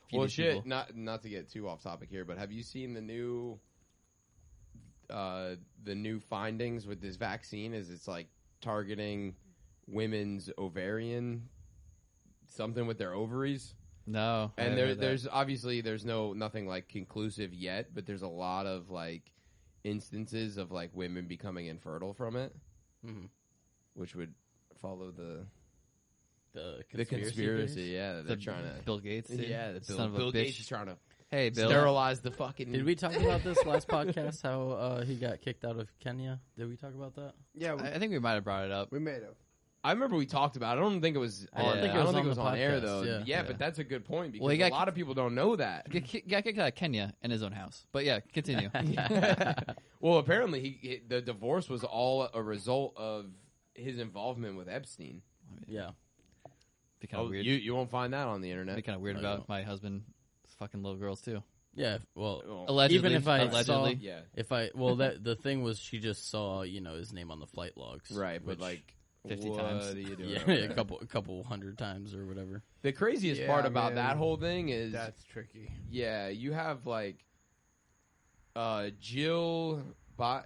Feed Well, these shit. people. Not to get too off topic here, but have you seen the new findings with this vaccine? Is it's like targeting women's ovarian something with their ovaries? No, I And haven't heard that. there's obviously nothing like conclusive yet, but there's a lot of like instances of like women becoming infertile from it, which would follow the conspiracy. Yeah, that they're trying to Bill Gates. Dude. Yeah, Son of a Bill bitch. Gates is trying to Hey, Bill. sterilize the fucking. Did we talk about this last podcast? How he got kicked out of Kenya? Did we talk about that? Yeah, I think we might have brought it up. we made him. I remember we talked about it. I don't think it was. I don't think it I was don't think on it was the on air podcast, though. yeah. But that's a good point because Well, he got a lot of people don't know that. Got kicked out of Kenya in his own house. But yeah, continue. Well, apparently the divorce was all a result of his involvement with Epstein. Yeah. Be kind of weird. You won't find that on the internet. Be kind of weird I about know. my husband fucking little girls too. Yeah. Well, Allegedly. even if I allegedly. Yeah, the thing was, she just saw his name on the flight logs, right. But which- like 50 what times. are you doing yeah, over a there? couple hundred times or whatever. The craziest Yeah, part about man. that whole thing is That's tricky. yeah, you have like Jill.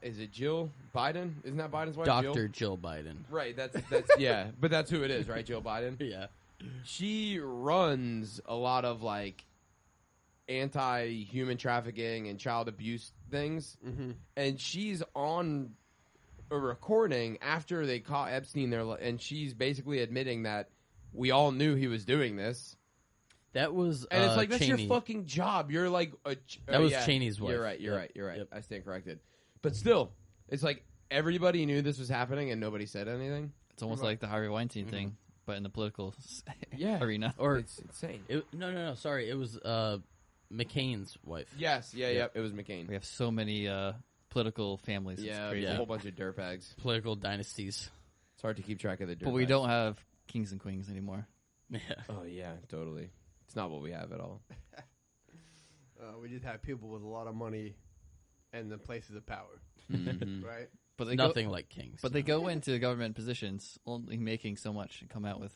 Is it Jill Biden? Isn't that Biden's wife? Dr. Jill Biden. Right. That's yeah. But that's who it is, right? Jill Biden. Yeah. She runs a lot of like anti-human trafficking and child abuse things, and she's on a recording after they caught Epstein there, and she's basically admitting that we all knew he was doing this. That was And it's like, that's Cheney. your fucking job. You're like That was Cheney's wife. You're right. Yep. Yep. I stand corrected. But still, it's like everybody knew this was happening and nobody said anything. It's almost like the Harvey Weinstein thing, but in the political Yeah. arena. Or It's insane. no. Sorry, it was McCain's wife. Yes. Yeah. It was McCain. We have so many political families. Yeah, It's crazy. a whole bunch of dirtbags. Political dynasties. It's hard to keep track of the dirtbags. But we don't have kings and queens anymore. Yeah. Oh, yeah, totally. It's not what we have at all. We just have people with a lot of money and the places of power, Mhm. right? But they Nothing like kings. But they go into government positions only making so much and come out with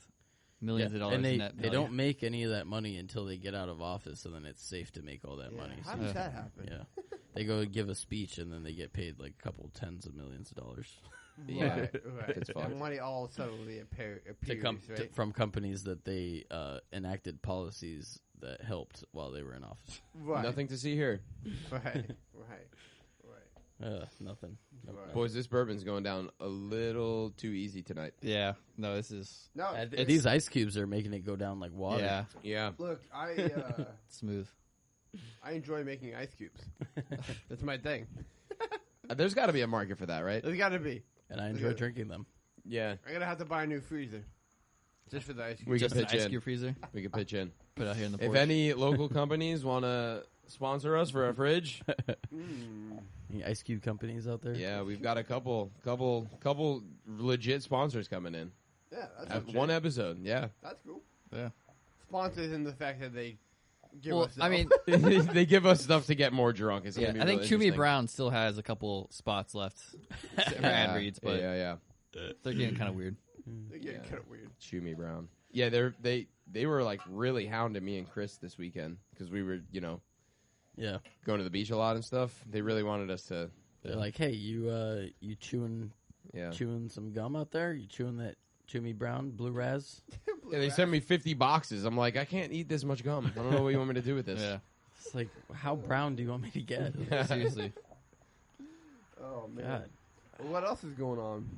millions of dollars and in they net they value. don't make any of that money until they get out of office, so then it's safe to make all that money. How So, does that happen? yeah, they go give a speech and then they get paid like a couple tens of millions of dollars Yeah. Right. It's fucked. And money all suddenly appears, right? from companies that they enacted policies that helped while they were in office. Right. Nothing to see here. Right. Nothing. Right. Boys, this bourbon's going down a little too easy tonight. Yeah. No, this is No, These ice cubes are making it go down like water. yeah Yeah. look, I smooth. I enjoy making ice cubes. That's my thing. There's got to be a market for that, right? There's got to be. And I enjoy drinking them. Yeah. I'm gonna have to buy a new freezer just for the ice cubes. We can Just an pitch ice in. cube freezer. We could pitch in. Put out here in the If porch. any local companies want to sponsor us for a fridge, Any ice cube companies out there? yeah, we've got a couple legit sponsors coming in. Yeah, that's At legit. one episode, yeah. That's cool. Yeah. Sponsors in the fact that they give Well, us. I mean, They give us stuff to get more drunk. It's yeah, gonna be I think really Toomey interesting. Brown still has a couple spots left for ad reads, but yeah. they're getting kind of weird. they get kind of weird. Toomey Brown. Yeah, they were like really hounding me and Chris this weekend because we were, Yeah. going to the beach a lot and stuff. They really wanted us to. They're like, hey, you chewing some gum out there? You chewing that Toomey Brown Blue Raz? Yeah, they sent me 50 boxes. I'm like, I can't eat this much gum. I don't know what you want me to do with this. Yeah. It's like, how brown do you want me to get? Seriously. Oh man. God. Well, what else is going on?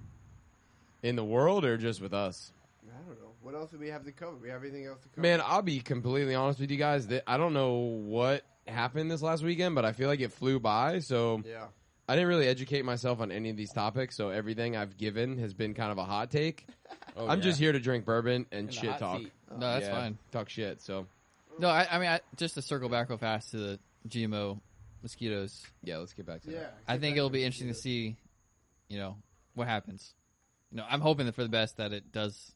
In the world or just with us? I don't know. What else do we have to cover? We have anything else to cover? Man, I'll be completely honest with you guys. I don't know what happened this last weekend, but I feel like it flew by. So Yeah. I didn't really educate myself on any of these topics. So everything I've given has been kind of a hot take. Oh, I'm yeah. just here to drink bourbon and In the shit hot talk. seat. No, that's Yeah, fine. Talk shit. So No, I mean, just to circle back real fast to the GMO mosquitoes. yeah, let's get back to Yeah. that. I think it'll be interesting to see, what happens. I'm hoping that for the best that it does,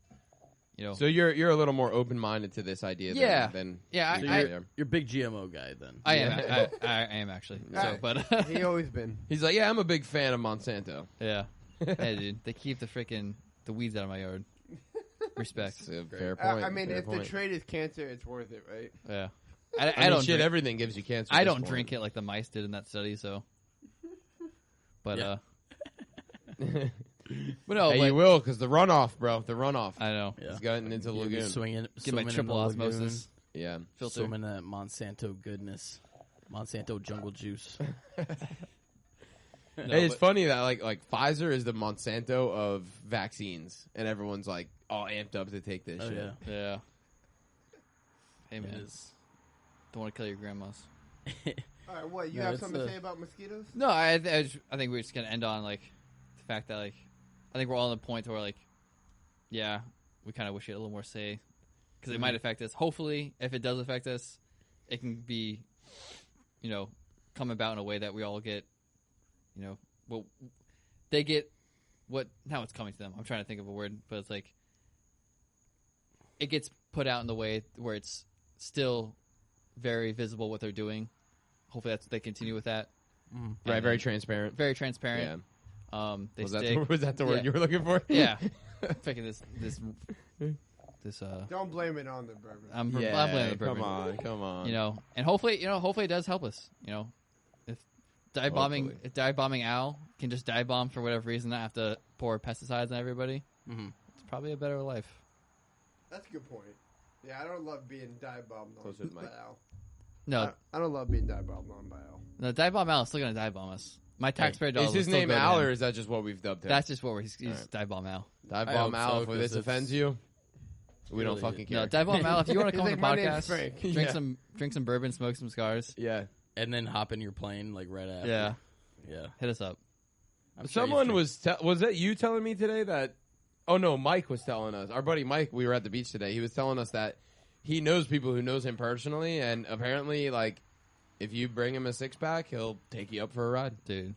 So you're a little more open minded to this idea. Yeah. Than Yeah, we So I- really you're, are. you're a big GMO guy then. I am. I am actually. So, Alright. but He always been. He's like, yeah, I'm a big fan of Monsanto. yeah, hey, dude, they keep the weeds out of my yard. Respect. It's a fair point. I mean, fair if point. the trade is cancer, it's worth it, right? Yeah, I I mean, don't. shit, Drink, everything gives you cancer. I don't drink it like the mice did in that study. So, but Yeah. but no, Hey, but you will, because the runoff, bro. The runoff. I know. Yeah. It's gotten into the You'll be lagoon. swimming Get my in triple the osmosis. Yeah. filter. Swimming in that Monsanto goodness. Monsanto jungle juice. No, Hey, it's but- funny that like Pfizer is the Monsanto of vaccines, and everyone's like all amped up to take this Oh, shit. yeah. Yeah. Hey man, It is. don't want to kill your grandmas. All right, what you No, have it's something to a- say about mosquitoes? No, I think we're just gonna end on like the fact that like I think we're all at a point where like, yeah, we kind of wish we had a little more say because it might affect us. Hopefully, if it does affect us, it can be, come about in a way that we all get, well, they get what now it's coming to them. I'm trying to think of a word, but it's like it gets put out in the way where it's still very visible what they're doing. Hopefully, they continue with that. Right, very transparent. Very transparent. Yeah. They Was stick. that the word yeah. you were looking for? Yeah. Picking this. Don't blame it on the bourbon. I'm Yeah, blaming the bourbon. come on. And hopefully it does help us. If dive bombing Al can just dive bomb for whatever reason, not have to pour pesticides on everybody, it's probably a better life. That's a good point. Yeah, I don't love being dive bombed on Closer to the by mic. Al. No, I don't love being dive bombed on by Al. no, dive bomb Al is still gonna dive bomb us. My taxpayer dollars. Is his will still name go to Al, him. or is that just what we've dubbed him? That's just what he's right. dive bomb Al. Dive I bomb hope Al. so, If 'cause this it's offends you, we don't really- fucking care. No, dive bomb Al. If you want to come on He's the like, "My name's podcast, Frank." drink some bourbon, smoke some cigars. Yeah. And then hop in your plane like right after. Yeah, Yeah. hit us up. I'm sure Someone you was that you telling me today that? Oh no, Mike was telling us. Our buddy Mike. We were at the beach today. He was telling us that he knows people who knows him personally, and apparently, like, if you bring him a 6-pack, he'll take you up for a ride. Dude.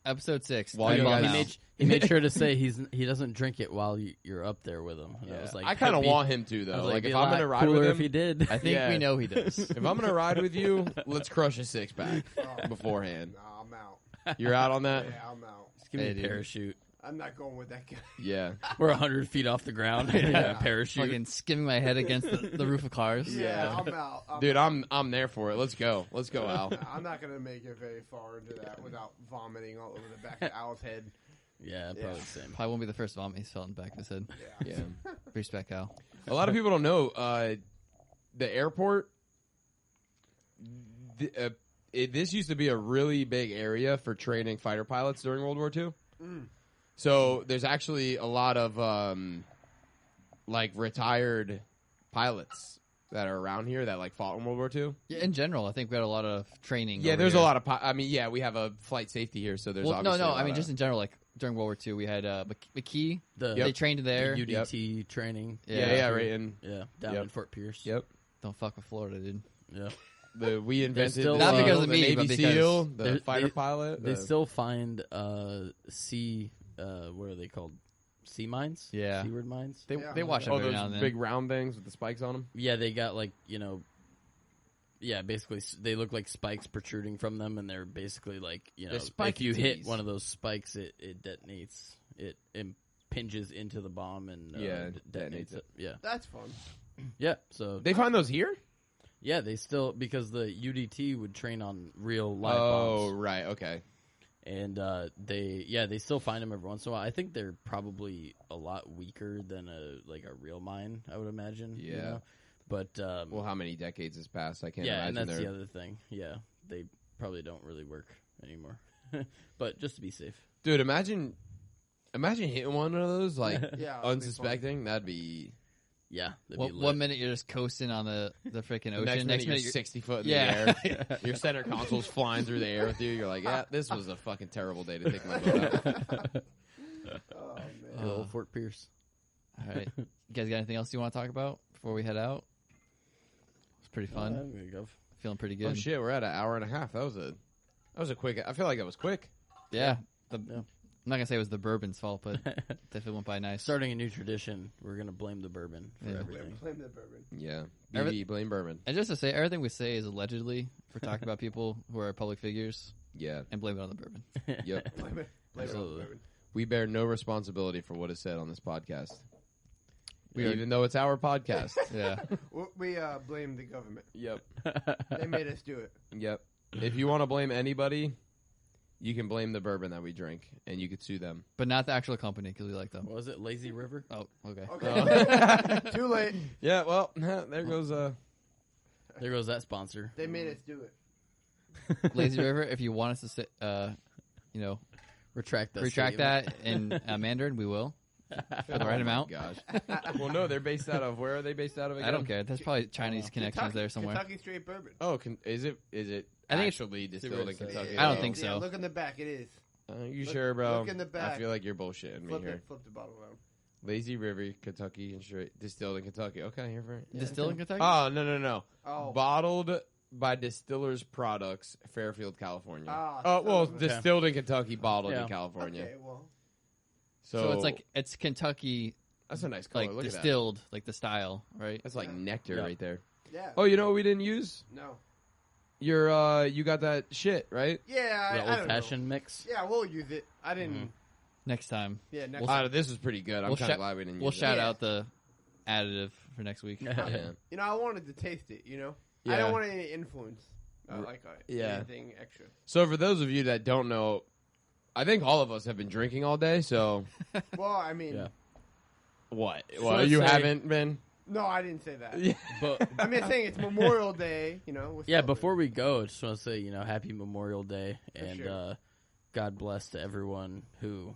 Episode 6. While dive you bomb guys- Al. he made sure to say he doesn't drink it while you're up there with him. And I was like, I kind of that'd be- want him to I though. was Like, be if a I'm lot gonna ride cooler with him, if he did. I think Yeah. we know he does. if I'm gonna ride with you, let's crush a 6-pack beforehand. Nah, I'm out. You're out on that? Yeah, I'm out. Just give me Hey, a dude. parachute. I'm not going with that guy. Yeah. We're 100 feet off the ground. Yeah, parachute. Fucking skimming my head against the roof of cars. Yeah, I'm out. Dude, I'm there for it. Let's go, Al. I'm not gonna make it very far into that without vomiting all over the back of Al's head. Yeah, probably the same. Probably won't be the first vomit he's felt in the back of his head. Yeah. Yeah. Respect, Al. A lot of people don't know the airport. This used to be a really big area for training fighter pilots during World War II. So there's actually a lot of like retired pilots that are around here that like fought in World War II. Yeah, in general, I think we had a lot of training. Yeah, over there's here. a lot of. We have a flight safety here, so there's Well, obviously. no. I mean, just in general, like during World War II, we had McKee. The They trained there. the UDT training. yeah, right. And Yeah, down Yep. in Fort Pierce. yep, Don't fuck with Florida, dude. Yeah. we invented still, the Not SEAL, because of the me, Navy but because SEAL, the they- fighter pilot. They the- still find sea. What are they called? Sea mines. Yeah. Seaward mines. They Yeah. they watch it oh every those now and then. big round things with the spikes on them. Yeah, they got like Yeah, basically they look like spikes protruding from them, and they're basically like They're spiky if you hit titties. one of those spikes, it detonates. It impinges into the bomb and detonates it. Yeah, That's fun. yeah. So They find those here. yeah, they still because the UDT would train on real live Oh, bombs, right. Okay. and they still find them every once in a while. I think they're probably a lot weaker than a real mine. I would imagine. you Yeah. know? But Well, how many decades has passed? I can't yeah, and imagine that's they're. the other thing. Yeah, they probably don't really work anymore. But just to be safe. Dude, imagine hitting one of those like Yeah, that'd be unsuspecting. That'd be. Yeah. that'd be lit. One minute you're just coasting on the freaking ocean. Next minute you're you're 60 foot in Yeah. the air. Your center console's flying through the air with you. You're like, yeah, this was a fucking terrible day to take my boat out. Oh man. Good old Fort Pierce. All right. You guys got anything else you want to talk about before we head out? It's pretty fun. There you go. Feeling pretty good. Oh shit, we're at an hour and a half. That was a quick. I feel like that was quick. Yeah. Yeah. I'm not gonna say it was the bourbon's fault, but definitely went by nice. Starting a new tradition. We're gonna blame the bourbon for Yeah. everything. Blame the bourbon. Yeah. Every- BB, blame bourbon. And just to say, everything we say is allegedly. If we're talking about people who are public figures, Yeah. and blame it on the bourbon. Yep. Blame it. Blame it on Absolutely. the bourbon. We bear no responsibility for what is said on this podcast. We are- Even though it's our podcast. Yeah. We blame the government. Yep. They made us do it. Yep. If you want to blame anybody, you can blame the bourbon that we drink, and you could sue them. But not the actual company because we like them. What was it? Lazy River? Oh, okay. Okay. Too late. Yeah, well, there goes There goes that sponsor. They made us do it. Lazy River, if you want us to sit, Retract that. retract statement. that in Mandarin, we will. For the right amount. Gosh. Well, no, they're based out of, where are they based out of again? I don't care. There's probably Chinese connections there somewhere. Kentucky straight bourbon. Oh, is it I think actually distilled in Kentucky? I don't think so. Yeah, look in the back. It is. You sure, bro? Look in the back. I feel like you're bullshitting me here. Flip the bottle around. Lazy River, Kentucky, and straight distilled in Kentucky. Okay, here for it. Yeah. Distilled in Kentucky? Oh, no. Oh. Bottled by Distillers Products, Fairfield, California. Ah, well, son of a- distilled in Kentucky, bottled Yeah. in California. Okay, well. So it's like it's Kentucky, that's a nice color. like Look at that. distilled, like the style, right? That's like nectar Yeah. right there. Yeah. Oh, you know what we didn't use? No. You got that shit, right? Yeah, The I don't old know. fashioned mix. Yeah, we'll use it. I didn't. Mhm. Next time, Yeah, next This is pretty good. I'm We'll kind of shout- glad we didn't we'll use shout Yeah. out the additive for next week. it. Yeah. You know, I wanted to taste it, you know? I Yeah. don't want any influence. Yeah. Anything extra. So for those of you that don't know, I think all of us have been drinking all day, so Well, I mean, Yeah. what? So Well, let's you say- haven't been? no, I didn't say that. Yeah. But I'm just saying it's Memorial Day, you know? we're yeah, celebrating. before we go, I just want to say, Happy Memorial Day, For and sure. God bless to everyone who,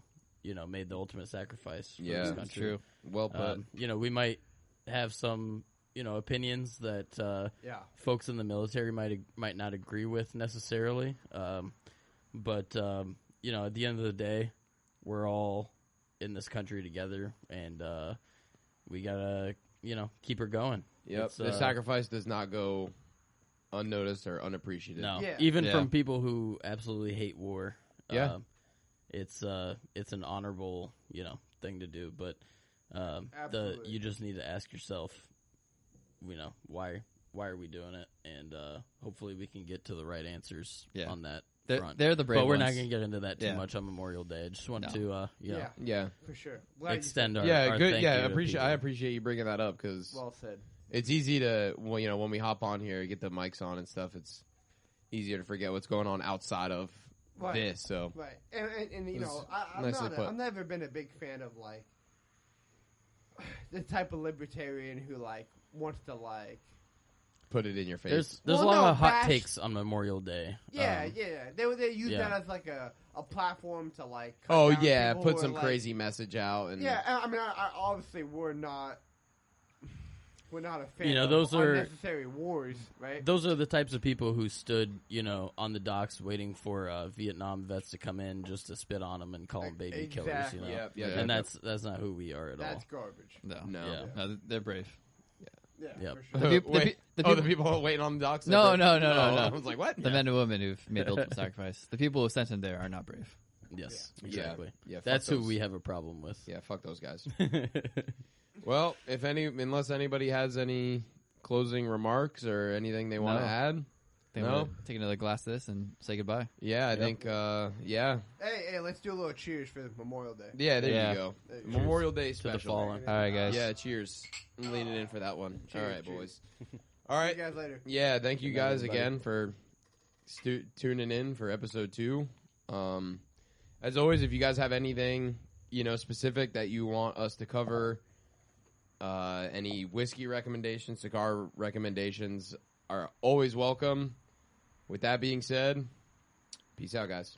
made the ultimate sacrifice for Yeah, this that's country. True. Well put. We might have some, opinions that Yeah. folks in the military might not agree with necessarily. But at the end of the day, we're all in this country together, and we gotta, keep her going. Yep. It's, The sacrifice does not go unnoticed or unappreciated. No, Yeah. even Yeah. from people who absolutely hate war. Yeah. It's an honorable, thing to do, but Absolutely. you just need to ask yourself, why are we doing it, and hopefully we can get to the right answers Yeah. on that They're, front. they're the brave But we're ones. not going to get into that too Yeah. much on Memorial Day. I just want No. to, Yeah. For sure. Glad you extend said our Yeah, our good. thank Yeah, you to I people. appreciate you bringing that up because that. Well said. it's easy to, when we hop on here, get the mics on and stuff. It's easier to forget what's going on outside of Right. this. So Right. And It was I'm nicely put. I've never been a big fan of, like, the type of libertarian who, like, wants to, like, put it in your face. There's Well, a lot no, of hot bash- takes on Memorial Day. yeah. They use yeah. that as, like, a platform to, like, cut Oh down yeah, people put who some are, like- crazy message out and Yeah, I mean, I obviously we're not a fan of those are- unnecessary wars, right? Those are the types of people who stood, on the docks waiting for Vietnam vets to come in just to spit on them and call them baby killers. Exactly. Yeah. And that's not who we are at all. That's garbage. No. No. Yeah. No, they're brave. Yeah, Yep. for sure. The peop- the Wait, pe- the the people- people waiting on the docks. No, are no, brave? no, no, Oh, no. I was like, what? The men and women who've made the ultimate sacrifice. The people who sent them there are not brave. Yes, Yeah. exactly. Yeah, fuck That's who those. we have a problem with. Yeah, fuck those guys. Well, unless anybody has any closing remarks or anything they want to No. add, Think No? we'll take another glass of this and say goodbye. yeah, I think, yeah, Hey, let's do a little cheers for Memorial Day. yeah, there Yeah. you go. Cheers. Memorial Day the special. fallen. All right, guys. Yeah, cheers. I'm leaning in for that one. Cheers, All right, cheers. boys. All See right. you guys later. Yeah, thank you Good night, guys everybody. again for tuning in for episode 2. As always, if you guys have anything specific that you want us to cover, any whiskey recommendations, cigar recommendations are always welcome. With that being said, peace out, guys.